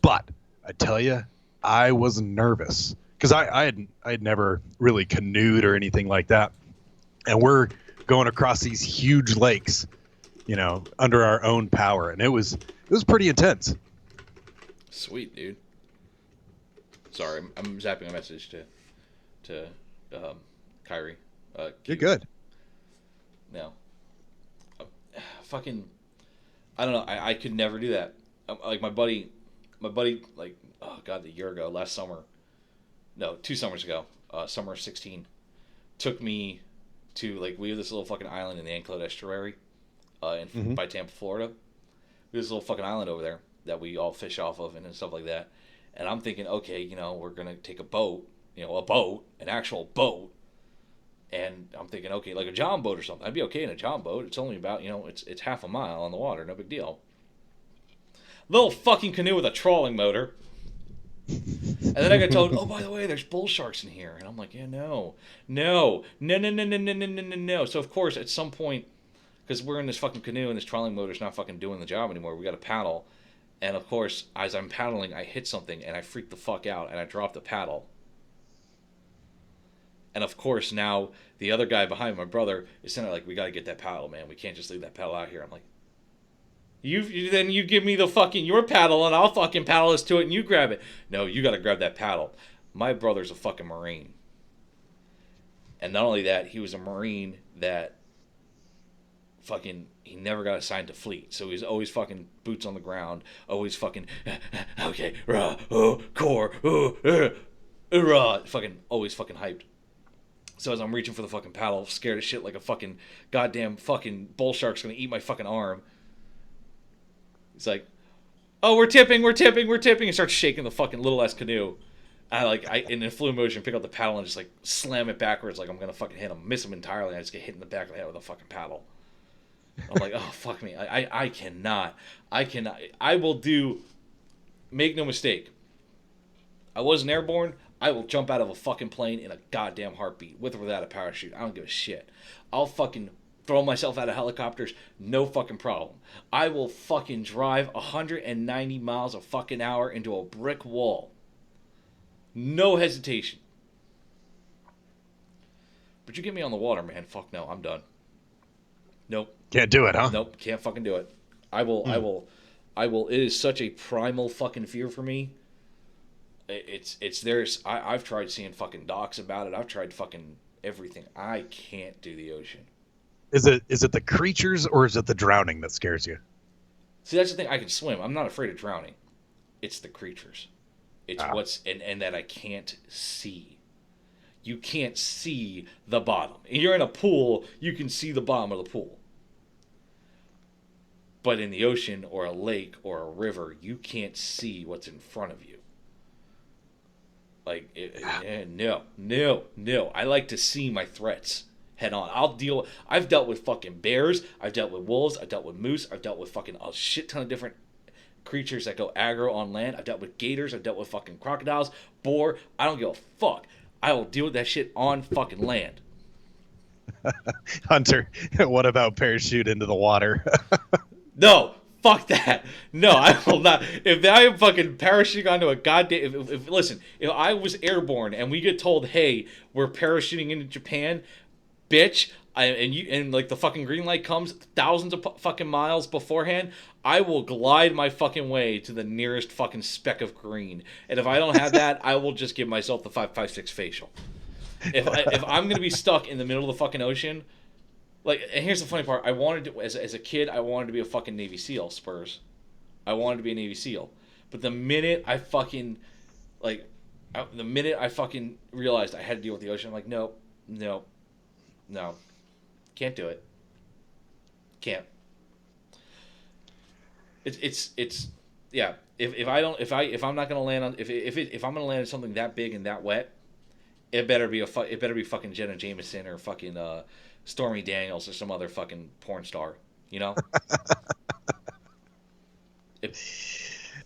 Speaker 7: But I tell you, I was nervous because I had never really canoed or anything like that, and we're going across these huge lakes, under our own power, and it was pretty intense.
Speaker 6: Sweet, dude. Sorry, I'm zapping a message to Kyrie.
Speaker 7: You're good.
Speaker 6: No. Fucking, I don't know. I could never do that. Like my buddy, like, oh god, a year ago, last summer, no, 2 summers ago, summer of 16, took me to, like, we have this little fucking island in the Anclote Estuary, by Tampa, Florida. We have this little fucking island over there that we all fish off of and stuff like that. And I'm thinking, okay, we're gonna take a boat, an actual boat. And I'm thinking, okay, like a John boat or something. I'd be okay in a John boat. It's only about, it's half a mile on the water. No big deal. Little fucking canoe with a trawling motor. And then I got told, oh, by the way, there's bull sharks in here. And I'm like, yeah, no. So, of course, at some point, because we're in this fucking canoe and this trawling motor's not fucking doing the job anymore, we got to paddle. And, of course, as I'm paddling, I hit something and I freak the fuck out and I drop the paddle. And, of course, now the other guy behind my brother is sitting there like, we got to get that paddle, man. We can't just leave that paddle out here. I'm like, then you give me the fucking your paddle and I'll fucking paddle us to it and you grab it. No, you got to grab that paddle. My brother's a fucking Marine. And not only that, he was a Marine that fucking, he never got assigned to fleet. So he's always fucking boots on the ground, always fucking, okay, rah, oh, core, oh, rah, fucking, always fucking hyped. So as I'm reaching for the fucking paddle, scared as shit like a fucking goddamn fucking bull shark's gonna eat my fucking arm. He's like, oh, we're tipping, and starts shaking the fucking little ass canoe. I in a fluid motion pick up the paddle and just like slam it backwards like I'm gonna fucking hit him, miss him entirely, and I just get hit in the back of the head with a fucking paddle. I'm like, oh fuck me, I cannot. I will do. Make no mistake. I wasn't airborne. I will jump out of a fucking plane in a goddamn heartbeat, with or without a parachute. I don't give a shit. I'll fucking throw myself out of helicopters, no fucking problem. I will fucking drive 190 miles a fucking hour into a brick wall. No hesitation. But you get me on the water, man. Fuck no, I'm done. Nope.
Speaker 7: Can't do it, huh?
Speaker 6: Nope, can't fucking do it. I will. It is such a primal fucking fear for me. I've tried seeing fucking docs about it. I've tried fucking everything. I can't do the ocean.
Speaker 7: Is it the creatures or is it the drowning that scares you?
Speaker 6: See, that's the thing. I can swim. I'm not afraid of drowning. It's the creatures. It's and that I can't see. You can't see the bottom. You're in a pool, you can see the bottom of the pool. But in the ocean or a lake or a river, you can't see what's in front of you. Like, no. I like to see my threats head on. I've dealt with fucking bears. I've dealt with wolves. I've dealt with moose. I've dealt with fucking a shit ton of different creatures that go aggro on land. I've dealt with gators. I've dealt with fucking crocodiles, boar. I don't give a fuck. I will deal with that shit on fucking land.
Speaker 7: Hunter, what about parachute into the water?
Speaker 6: No. Fuck that. No, I will not. If I am fucking parachuting onto a goddamn... Listen, if I was airborne and we get told, hey, we're parachuting into Japan, bitch, and like the fucking green light comes thousands of fucking miles beforehand, I will glide my fucking way to the nearest fucking speck of green. And if I don't have that, I will just give myself the 5.56 facial. If I'm gonna be stuck in the middle of the fucking ocean, like, and here's the funny part, I wanted to, as a kid, I wanted to be a fucking Navy SEAL, Spurs. I wanted to be a Navy SEAL. But the minute I fucking, like, the minute I fucking realized I had to deal with the ocean, I'm like, no. Can't do it. Can't. It's yeah. If I'm not gonna land on if I'm gonna land on something that big and that wet, it better be fucking Jenna Jameson or fucking Stormy Daniels or some other fucking porn star, you know.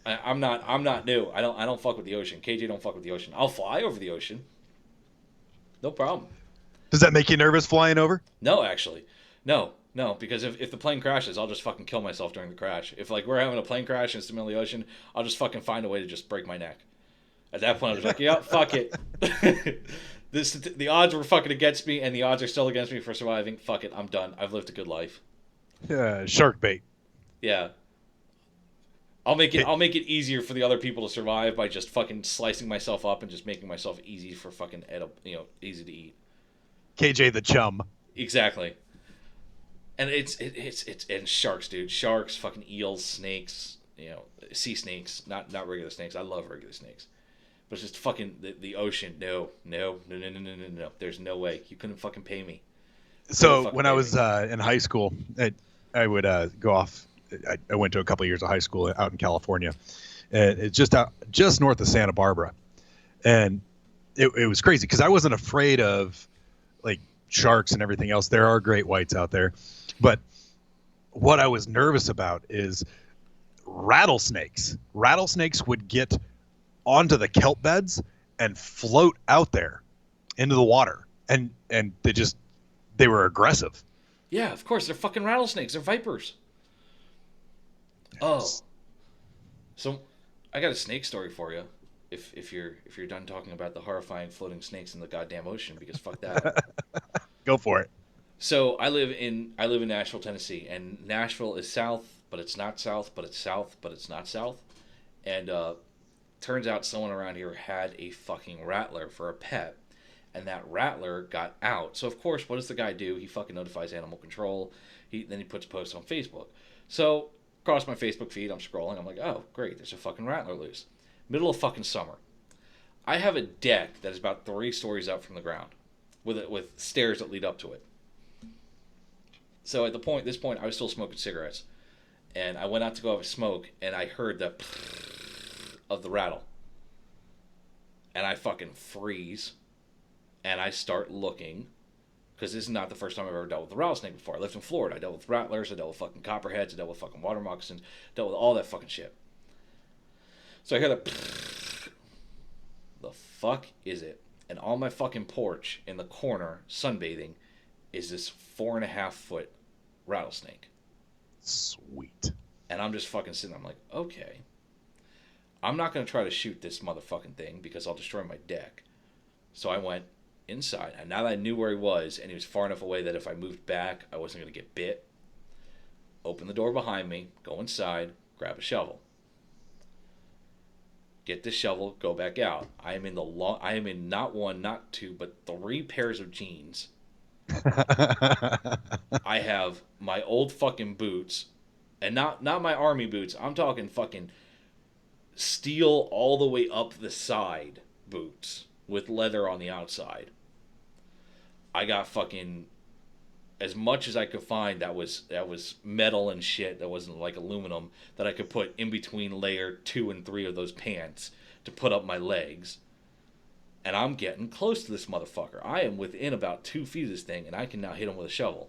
Speaker 6: I'm not new. I don't fuck with the ocean. KJ don't fuck with the ocean. I'll fly over the ocean. No problem.
Speaker 7: Does that make you nervous flying over?
Speaker 6: No, actually. No, because if the plane crashes, I'll just fucking kill myself during the crash. If, like, we're having a plane crash and it's in the middle of the ocean, I'll just fucking find a way to just break my neck. At that point, I was like, yeah, fuck it. The odds were fucking against me, and the odds are still against me for surviving. Fuck it, I'm done. I've lived a good life.
Speaker 7: Shark bait.
Speaker 6: Yeah. I'll make it easier for the other people to survive by just fucking slicing myself up and just making myself easy for fucking easy to eat.
Speaker 7: KJ the chum.
Speaker 6: Exactly. And it's and sharks, dude. Sharks, fucking eels, snakes, sea snakes, not regular snakes. I love regular snakes. But it's just fucking the ocean. No. There's no way. You couldn't fucking pay me.
Speaker 7: So when I was in high school, I would go off. I went to a couple of years of high school out in California, and it's just north of Santa Barbara, and it was crazy because I wasn't afraid of like sharks and everything else. There are great whites out there, but what I was nervous about is rattlesnakes. Rattlesnakes would get onto the kelp beds and float out there into the water, and they were aggressive.
Speaker 6: Yeah, of course, they're fucking rattlesnakes. They're vipers. Oh, so I got a snake story for you. If you're done talking about the horrifying floating snakes in the goddamn ocean, because fuck that.
Speaker 7: Go for it.
Speaker 6: So I live in Nashville, Tennessee, and Nashville is south, but it's not south, but it's south, but it's not south. And turns out someone around here had a fucking rattler for a pet, and that rattler got out. So of course, what does the guy do? He fucking notifies animal control. Then he puts posts on Facebook. So across my Facebook feed, I'm scrolling. I'm like, oh great, there's a fucking rattler loose. Middle of fucking summer. I have a deck that is about 3 stories up from the ground, with stairs that lead up to it. So at this point, I was still smoking cigarettes, and I went out to go have a smoke, and I heard the of the rattle, and I fucking freeze, and I start looking, because this is not the first time I've ever dealt with a rattlesnake before. I lived in Florida. I dealt with rattlers. I dealt with fucking copperheads. I dealt with fucking water moccasins. Dealt with all that fucking shit. So I hear the fuck is it? And on my fucking porch in the corner, sunbathing, is this 4.5 foot rattlesnake.
Speaker 7: Sweet.
Speaker 6: And I'm just fucking sitting there. I'm like, okay. I'm not going to try to shoot this motherfucking thing because I'll destroy my deck. So I went inside. And now that I knew where he was, and he was far enough away that if I moved back, I wasn't going to get bit. Open the door behind me, go inside, grab a shovel. Get the shovel, go back out. I am in not 1, not 2, but 3 pairs of jeans. I have my old fucking boots, and not my army boots. I'm talking fucking steel all the way up the side boots with leather on the outside. I got fucking as much as I could find that was metal and shit that wasn't like aluminum that I could put in between layer 2 and 3 of those pants to put up my legs. And I'm getting close to this motherfucker. I am within about 2 feet of this thing, and I can now hit him with a shovel.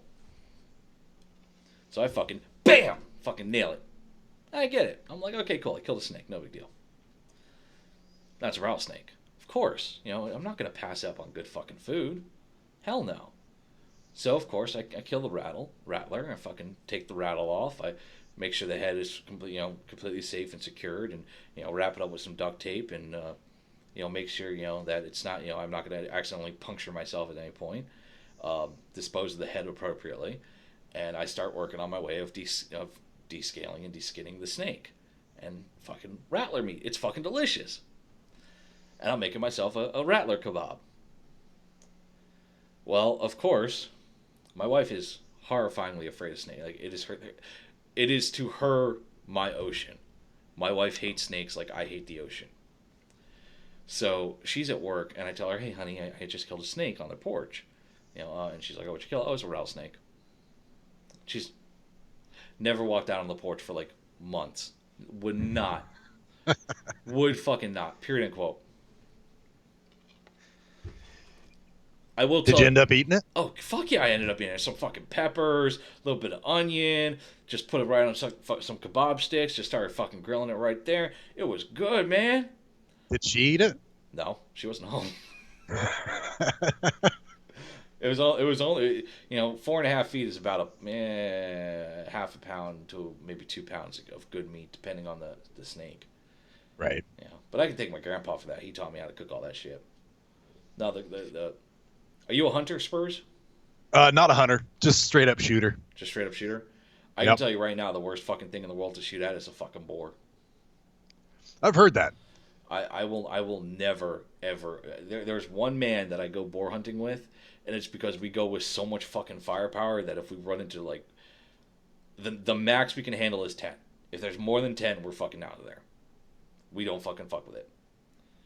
Speaker 6: So I fucking BAM! Fucking nail it. I get it. I'm like, okay, cool. I killed a snake. No big deal. That's a rattlesnake. Of course. I'm not going to pass up on good fucking food. Hell no. So, of course, I kill the rattler. I fucking take the rattle off. I make sure the head is completely safe and secured, and wrap it up with some duct tape, and make sure that it's not I'm not going to accidentally puncture myself at any point. dispose of the head appropriately, and I start working on my way of descaling and deskinning the snake, and fucking rattler meat. It's fucking delicious. And I'm making myself a rattler kebab. Well, of course, my wife is horrifyingly afraid of snakes. Like, it is to her my ocean. My wife hates snakes like I hate the ocean. So she's at work, and I tell her, "Hey, honey, I just killed a snake on the porch." And she's like, "Oh, what'd you kill?" "Oh, it's a rattlesnake." She's never walked out on the porch for like months. Would fucking not. Period and quote. I will tell.
Speaker 7: Did you end up eating it?
Speaker 6: Oh, fuck yeah, I ended up eating it. Some fucking peppers, a little bit of onion, just put it right on some kebab sticks, just started fucking grilling it right there. It was good, man.
Speaker 7: Did she eat it?
Speaker 6: No, she wasn't home. It was only 4.5 feet is about half a pound to maybe 2 pounds of good meat, depending on the snake.
Speaker 7: Right.
Speaker 6: Yeah, but I can thank my grandpa for that. He taught me how to cook all that shit. No, are you a hunter, Spurs?
Speaker 7: Not a hunter, just straight up shooter.
Speaker 6: Just straight up shooter? I can tell you right now, the worst fucking thing in the world to shoot at is a fucking boar.
Speaker 7: I've heard that.
Speaker 6: I will never, ever... There's one man that I go boar hunting with, and it's because we go with so much fucking firepower that if we run into, like... The max we can handle is 10. If there's more than 10, we're fucking out of there. We don't fucking fuck with it.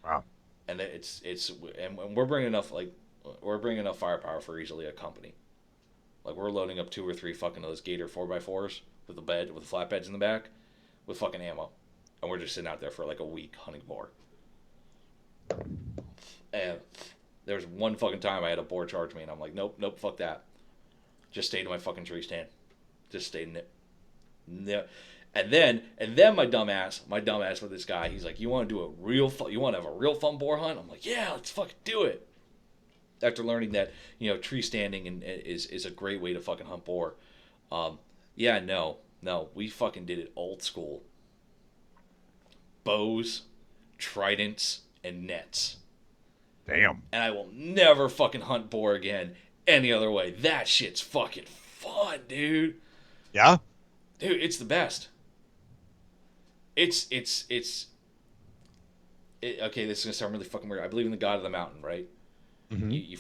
Speaker 7: Wow.
Speaker 6: And and we're bringing enough, we're bringing enough firepower for easily a company. Like, we're loading up 2 or 3 fucking those Gator 4x4s with the flatbeds in the back with fucking ammo. And we're just sitting out there for like a week hunting boar. And there was one fucking time I had a boar charge me, and I'm like, nope, fuck that. Just stayed in my fucking tree stand. Just stayed in it. Yeah. And then my dumbass with this guy, he's like, you want to have a real fun boar hunt? I'm like, yeah, let's fucking do it. After learning that, tree standing is a great way to fucking hunt boar. No, we fucking did it old school. Bows, tridents, and nets.
Speaker 7: Damn.
Speaker 6: And I will never fucking hunt boar again any other way. That shit's fucking fun, dude.
Speaker 7: Yeah?
Speaker 6: Dude, it's the best. Okay, this is gonna sound really fucking weird. I believe in the God of the Mountain, right? Mm-hmm. You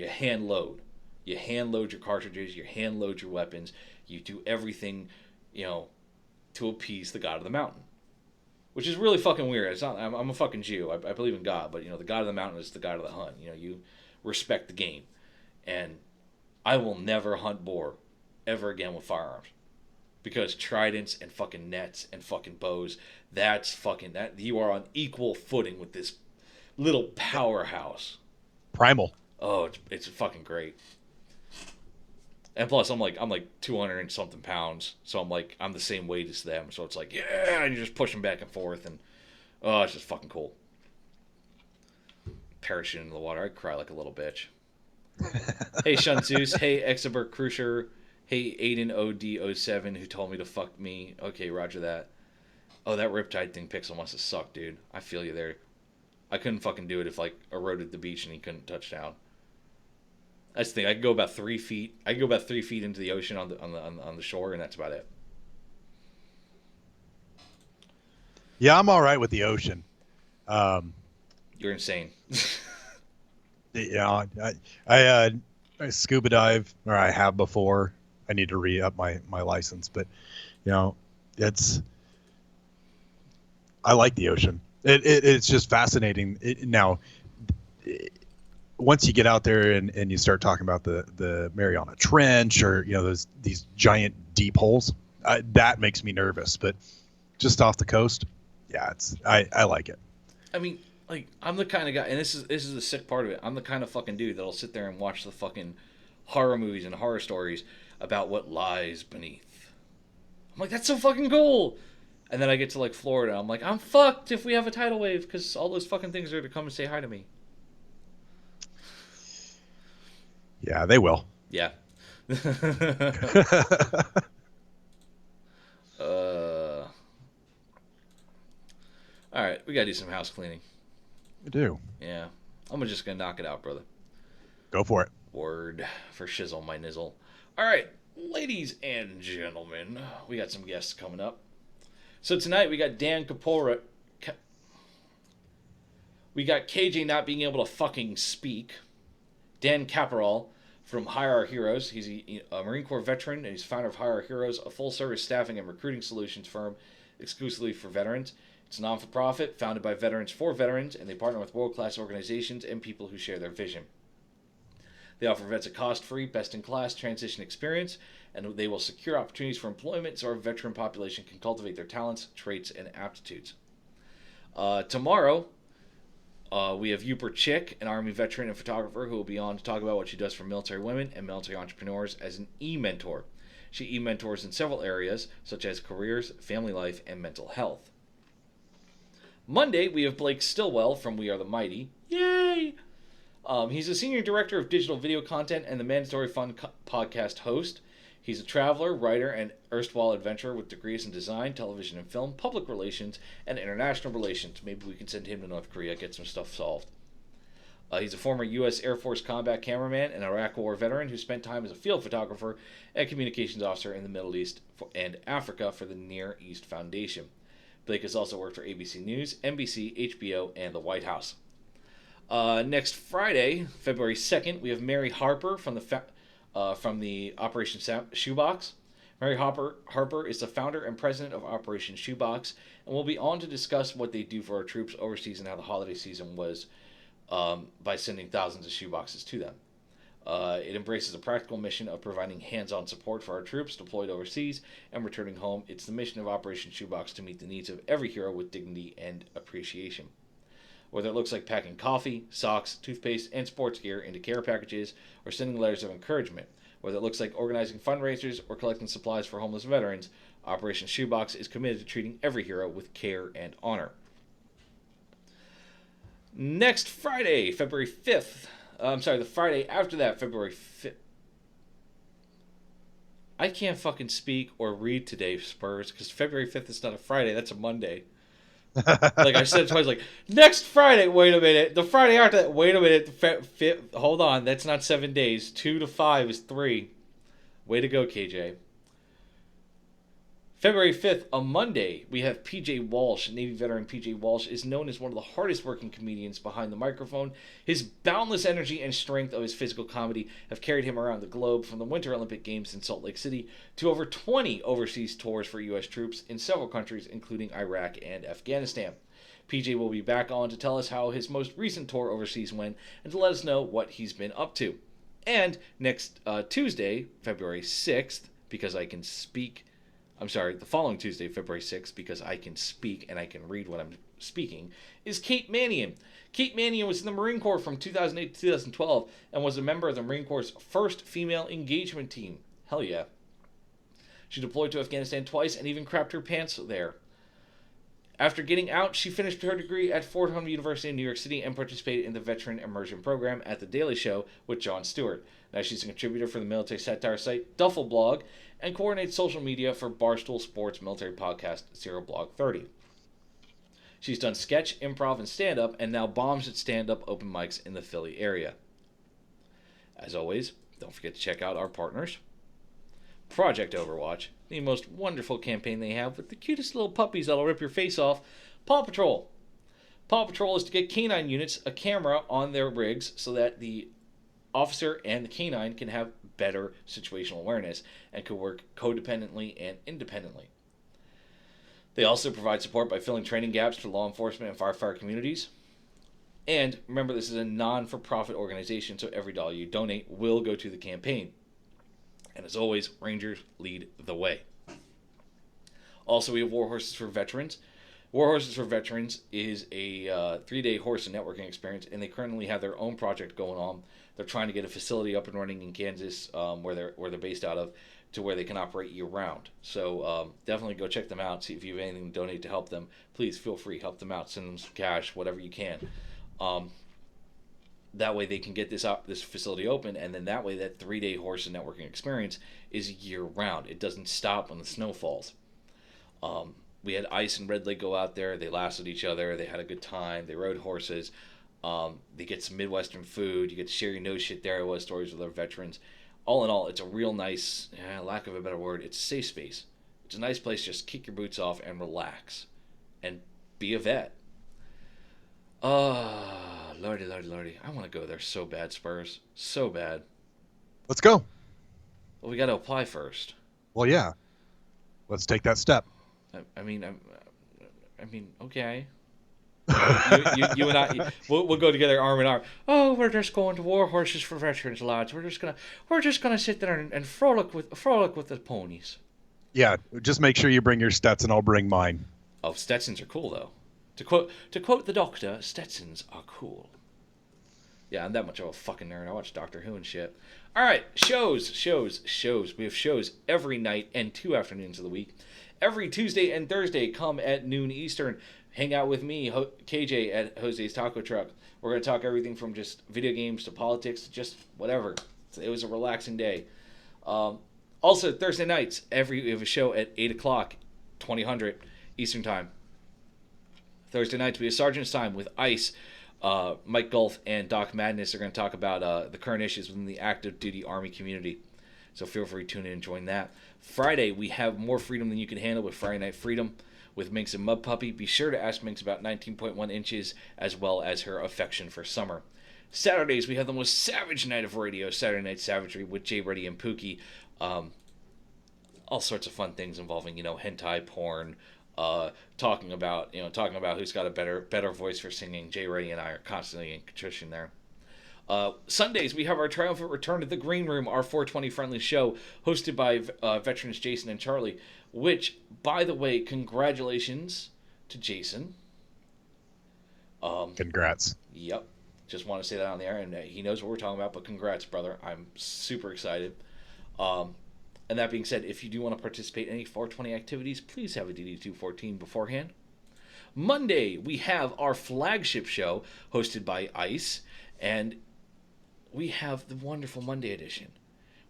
Speaker 6: hand load. You hand load your cartridges, you hand load your weapons, you do everything, to appease the God of the Mountain. Which is really fucking weird. It's not. I'm a fucking Jew. I believe in God, but the God of the Mountain is the God of the hunt. You respect the game, and I will never hunt boar ever again with firearms, because tridents and fucking nets and fucking bows. That you are on equal footing with this little powerhouse.
Speaker 7: Primal.
Speaker 6: Oh, it's fucking great. And plus, I'm like 200 and something pounds, so I'm the same weight as them. So it's like, yeah, and you're just pushing back and forth, and it's just fucking cool. Parachute into the water, I'd cry like a little bitch. Hey, Shunzus. Hey, Exabert Cruiser. Hey, Aiden OD07, who told me to fuck me. Okay, roger that. Oh, that Riptide thing pixel must have sucked, dude. I feel you there. I couldn't fucking do it if eroded the beach and he couldn't touch down. That's the thing. I could go about 3 feet. I could go about 3 feet into the ocean on the shore, and that's about it.
Speaker 7: Yeah, I'm all right with the ocean.
Speaker 6: You're insane.
Speaker 7: Yeah, I scuba dive, or I have before. I need to re-up my license, but I like the ocean. It's just fascinating. Once you get out there and you start talking about the Mariana Trench, or these giant deep holes, that makes me nervous. But just off the coast, yeah, I like it.
Speaker 6: I mean, I'm the kind of guy, and this is the sick part of it. I'm the kind of fucking dude that'll sit there and watch the fucking horror movies and horror stories about what lies beneath. I'm like, that's so fucking cool. And then I get to Florida, I'm like, I'm fucked if we have a tidal wave, because all those fucking things are to come and say hi to me.
Speaker 7: Yeah, they will.
Speaker 6: Yeah. All right, we gotta do some house cleaning.
Speaker 7: We do.
Speaker 6: Yeah, I'm just gonna knock it out, brother.
Speaker 7: Go for it.
Speaker 6: Word for shizzle my nizzle. All right, ladies and gentlemen, we got some guests coming up. So tonight we got Dan Capora. We got KJ not being able to fucking speak. Dan Caporal from Hire Our Heroes. He's a Marine Corps veteran, and he's founder of Hire Our Heroes, a full-service staffing and recruiting solutions firm exclusively for veterans. It's non-for-profit, founded by veterans for veterans, and they partner with world-class organizations and people who share their vision. They offer vets a cost-free, best-in-class transition experience, and they will secure opportunities for employment so our veteran population can cultivate their talents, traits, and aptitudes. Tomorrow, we have Uper Chick, an Army veteran and photographer who will be on to talk about what she does for military women and military entrepreneurs as an e-mentor. She e-mentors in several areas, such as careers, family life, and mental health. Monday, we have Blake Stillwell from We Are the Mighty. Yay! He's a senior director of digital video content and the Mandatory Fun podcast host. He's a traveler, writer, and erstwhile adventurer with degrees in design, television and film, public relations, and international relations. Maybe we can send him to North Korea, get some stuff solved. He's a former U.S. Air Force combat cameraman and Iraq War veteran who spent time as a field photographer and communications officer in the Middle East and Africa for the Near East Foundation. Blake has also worked for ABC News, NBC, HBO, and the White House. Next Friday, February 2nd, we have Mary Harper from the Operation Shoebox. Mary Harper is the founder and president of Operation Shoebox, and will be on to discuss what they do for our troops overseas and how the holiday season was by sending thousands of shoeboxes to them. It embraces a practical mission of providing hands-on support for our troops deployed overseas and returning home. It's the mission of Operation Shoebox to meet the needs of every hero with dignity and appreciation. Whether it looks like packing coffee, socks, toothpaste, and sports gear into care packages, or sending letters of encouragement, whether it looks like organizing fundraisers or collecting supplies for homeless veterans, Operation Shoebox is committed to treating every hero with care and honor. Next Friday, February 5th, the Friday after that, February 5th. I can't fucking speak or read today, Spurs, because February 5th is not a Friday, that's a Monday. Like I said twice, like, next Friday, wait a minute. The Friday after that, wait a minute. Hold on, that's not 7 days. 2 to 5 is 3. Way to go, KJ. February 5th, a Monday, we have PJ Walsh. Navy veteran PJ Walsh is known as one of the hardest working comedians behind the microphone. His boundless energy and strength of his physical comedy have carried him around the globe, from the Winter Olympic Games in Salt Lake City to over 20 overseas tours for U.S. troops in several countries, including Iraq and Afghanistan. PJ will be back on to tell us how his most recent tour overseas went and to let us know what he's been up to. And next Tuesday, February 6th, because I can speak... the following Tuesday, February 6th, because I can speak and I can read what I'm speaking, is Kate Mannion. Kate Mannion was in the Marine Corps from 2008 to 2012 and was a member of the Marine Corps' first female engagement team. Hell yeah. She deployed to Afghanistan twice and even crapped her pants there. After getting out, she finished her degree at Fordham University in New York City and participated in the Veteran Immersion Program at The Daily Show with Jon Stewart. Now she's a contributor for the military satire site Duffel Blog and coordinates social media for Barstool Sports military podcast Zero Blog 30. She's done sketch, improv, and stand-up, and now bombs at stand-up open mics in the Philly area. As always, don't forget to check out our partners. Project Overwatch, the most wonderful campaign they have with the cutest little puppies that'll rip your face off. Paw Patrol. Paw Patrol is to get canine units a camera on their rigs so that the officer and the canine can have better situational awareness and can work codependently and independently. They also provide support by filling training gaps for law enforcement and firefighter communities. And remember, this is a non-for-profit organization, so every dollar you donate will go to the campaign. And as always, Rangers lead the way. Also, we have War Horses for Veterans. War Horses for Veterans is a 3-day horse and networking experience, and they currently have their own project going on. They're trying to get a facility up and running in Kansas, where they're based out of, to where they can operate year-round. So definitely go check them out. See if you have anything to donate to help them. Please feel free, help them out. Send them some cash, whatever you can. That way they can get this facility open, and then that way that 3-day horse and networking experience is year-round. It doesn't stop when the snow falls. We had Ice and Red Leg go out there. They laughed at each other. They had a good time. They rode horses. They get some Midwestern food. You get to share your no shit there was stories with other veterans. All in all, it's a real nice, lack of a better word, it's a safe space. It's a nice place to just kick your boots off and relax and be a vet. Lordy. I want to go there so bad, Spurs. So bad.
Speaker 7: Let's go.
Speaker 6: Well, we got to apply first.
Speaker 7: Well, yeah. Let's take that step.
Speaker 6: I mean, okay. you and I, we'll go together arm in arm. Oh, we're just going to War Horses for Veterans, lads. We're just gonna sit there and frolic with the ponies.
Speaker 7: Yeah, just make sure you bring your Stetson. I'll bring mine.
Speaker 6: Oh, Stetsons are cool though. To quote the Doctor, Stetsons are cool. Yeah, I'm that much of a fucking nerd. I watch Doctor Who and shit. All right, shows. We have shows every night and 2 afternoons of the week. Every Tuesday and Thursday, come at noon Eastern. Hang out with me, KJ, at Jose's Taco Truck. We're going to talk everything from just video games to politics to just whatever. It was a relaxing day. Also, Thursday nights, we have a show at 8 o'clock, 2000 Eastern Time. Thursday nights, we have Sergeant's Time with ICE. Mike Gulf and Doc Madness are going to talk about the current issues within the active duty Army community. So feel free to tune in and join that. Friday, we have More Freedom Than You Can Handle with Friday Night Freedom with Minx and Mud Puppy. Be sure to ask Minx about 19.1 inches as well as her affection for summer. Saturdays, we have the most savage night of radio, Saturday Night Savagery with Jay Reddy and Pookie. All sorts of fun things involving, hentai porn, talking about who's got a better voice for singing. Jay Reddy and I are constantly in contrition there. Sundays, we have our triumphant return to the Green Room, our 420 friendly show, hosted by veterans Jason and Charlie, which, by the way, congratulations to Jason.
Speaker 7: Congrats.
Speaker 6: Yep. Just want to say that on the air, and he knows what we're talking about, but congrats, brother. I'm super excited. And that being said, if you do want to participate in any 420 activities, please have a DD214 beforehand. Monday, we have our flagship show hosted by ICE, and we have the wonderful Monday edition,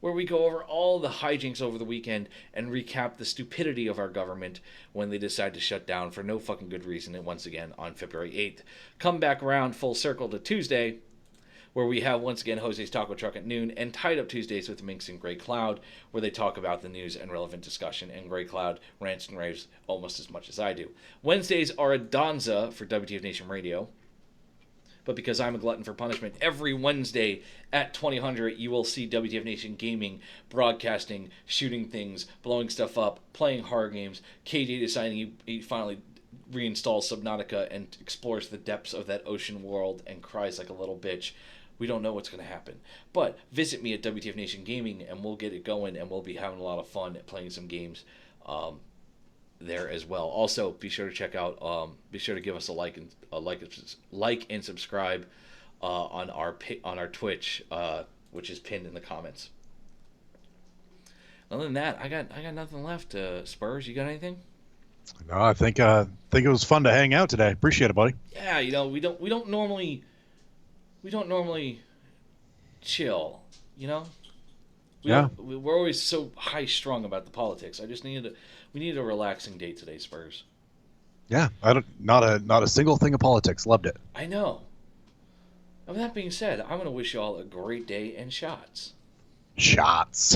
Speaker 6: where we go over all the hijinks over the weekend and recap the stupidity of our government when they decide to shut down for no fucking good reason, and once again on February 8th. Come back around full circle to Tuesday, where we have once again Jose's Taco Truck at noon, and Tied Up Tuesdays with Minx and Grey Cloud, where they talk about the news and relevant discussion, and Grey Cloud rants and raves almost as much as I do. Wednesdays are a donza for WTF Nation Radio, but because I'm a glutton for punishment, every Wednesday at 2000 you will see WTF Nation gaming, broadcasting, shooting things, blowing stuff up, playing horror games, KJ deciding he finally reinstalls Subnautica and explores the depths of that ocean world and cries like a little bitch. We don't know what's going to happen. But visit me at WTF Nation Gaming, and we'll get it going, and we'll be having a lot of fun playing some games there as well. Also, be sure to check out, be sure to give us a like and subscribe on our Twitch, which is pinned in the comments. Other than that, I got nothing left. Spurs, you got anything?
Speaker 7: No, I think it was fun to hang out today. Appreciate it, buddy.
Speaker 6: Yeah, we don't normally chill, We're always so high strung about the politics. We need a relaxing day today, Spurs.
Speaker 7: Yeah, not a single thing of politics. Loved it.
Speaker 6: I know. And with that being said, I'm going to wish you all a great day and shots.
Speaker 7: Shots.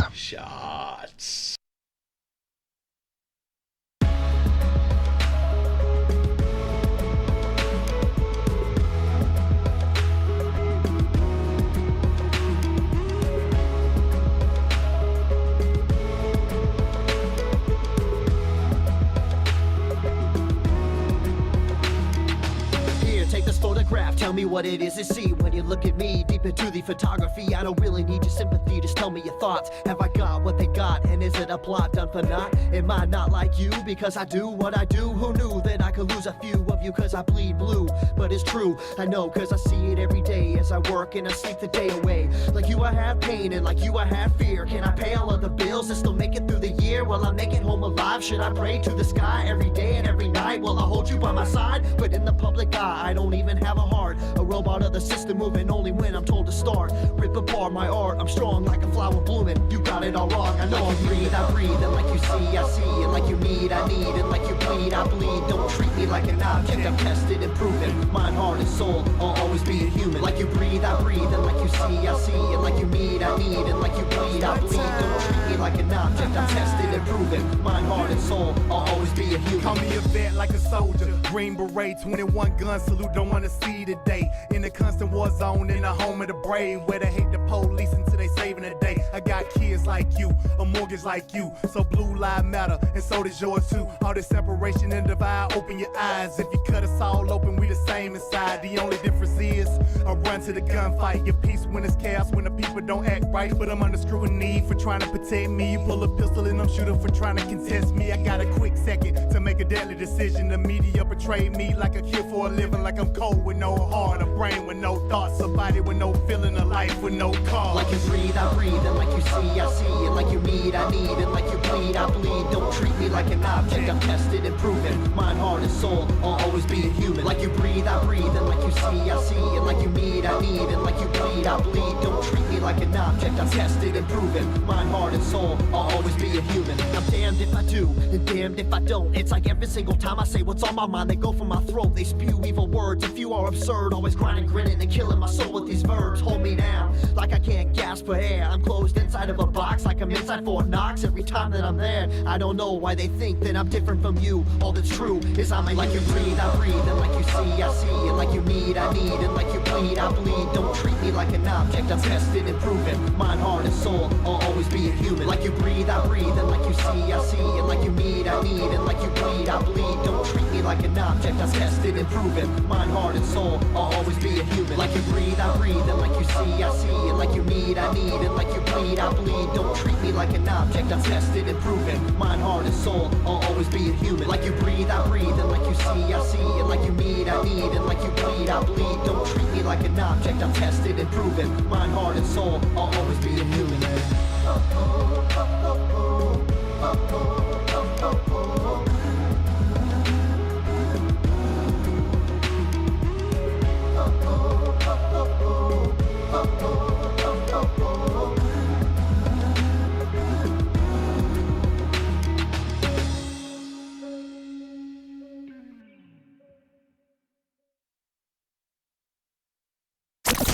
Speaker 9: Photograph, tell me what it is to see when you look at me. Deep into the photography, I don't really need your sympathy, just tell me your thoughts. Have I got what they got, and is it a plot done for naught? Am I not like you because I do what I do? Who knew that I could lose a few of you cause I bleed blue? But it's true, I know cause I see it every day as I work and I sleep the day away. Like you I have pain, and like you I have fear. Can I pay all of the bills and still make it through the year, will I make it home alive? Should I pray to the sky every day and every night? Will I hold you by my side? But in the public eye, I don't even have a heart. A robot of the system moving only when I'm told to start. Rip apart my art, I'm strong like a flower blooming. You got it all wrong, I know. Like you breathe, I breathe, and like you see, I see. And like you need, I need, and like you bleed, I bleed. Don't treat me like an object, I'm tested and proven. Mind, heart, and soul, I'll always be a human. Like you breathe, I breathe, and like you see, I see. And like you need, I need, and like you bleed, I bleed. Don't treat me like an object, I'm tested and proven. Mind, heart, and soul, I'll always be a human.
Speaker 10: Call me a vet like a soldier. Green beret, 21 gun salute, don't wanna see today. In the constant war zone, in the home of the brave, where they hate the police until they saving the day. I got kids like you, a mortgage like you, so blue lives matter, and so does yours too. All this separation and divide, open your eyes. If you cut us all open, we the same inside. The only difference is I run to the gunfight. Get peace when it's chaos, when the people don't act right. But I'm under scrutiny for trying to protect me. You pull a pistol and I'm shooting for trying to contest me. I got a quick second to make a deadly decision. The media betrayed me like a kid for a living, like I'm cold with no heart, a brain with no thoughts, a body with no feeling, a life with no cause.
Speaker 9: Like you breathe, I breathe, and like you see, I see. And like you need, I need, and like you bleed, I bleed. Don't treat me like an object, I'm tested and proven. Mind, heart, and soul, I'll always be a human. Like you breathe, I breathe, and like you see, I see. And like you need, I need, and like you bleed, I bleed. Don't treat me like an object, I'm tested and proven. Mind, heart, and soul, I'll always be a human. I'm damned if I do, and damned if I don't. It's like every single time I say what's on my mind, they go for my throat, they spew evil words. If you are absurd, always grinding, grinning, and killing my soul with these verbs. Hold me down, like I can't gasp for air. I'm closed inside of a box, like I'm inside Fort Knox. Every time that I'm there, I don't know why they think that I'm different from you. All that's true is I'm like you breathe, I breathe, and like you see, I see. And like you need, I need, and like you bleed, I bleed. Don't treat me like an object, I'm tested and proven. Mind, heart, and soul, I'll always be a human. Like you breathe, I breathe, and like you see, I see. And like you need, I need, and like you bleed, I bleed. Don't treat me like an object, I'm tested and proven. Mind, heart, and soul, I'll always be a human. Like you breathe, I breathe, and like you see, I see. And like you need, I need, and like you bleed, I bleed. Don't treat me like an object, I'm tested and proven. Mind, heart, and soul, I'll always be a human. Like you breathe, I breathe, and like you see, I see. And like you need, I need, and like you bleed, I bleed. Don't treat me like an object, I'm tested and proven. Mind, heart, and soul, I'll always be a human.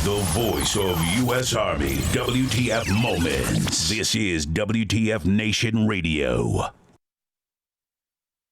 Speaker 1: The voice of U.S. Army, WTF Moments. This is WTF Nation Radio.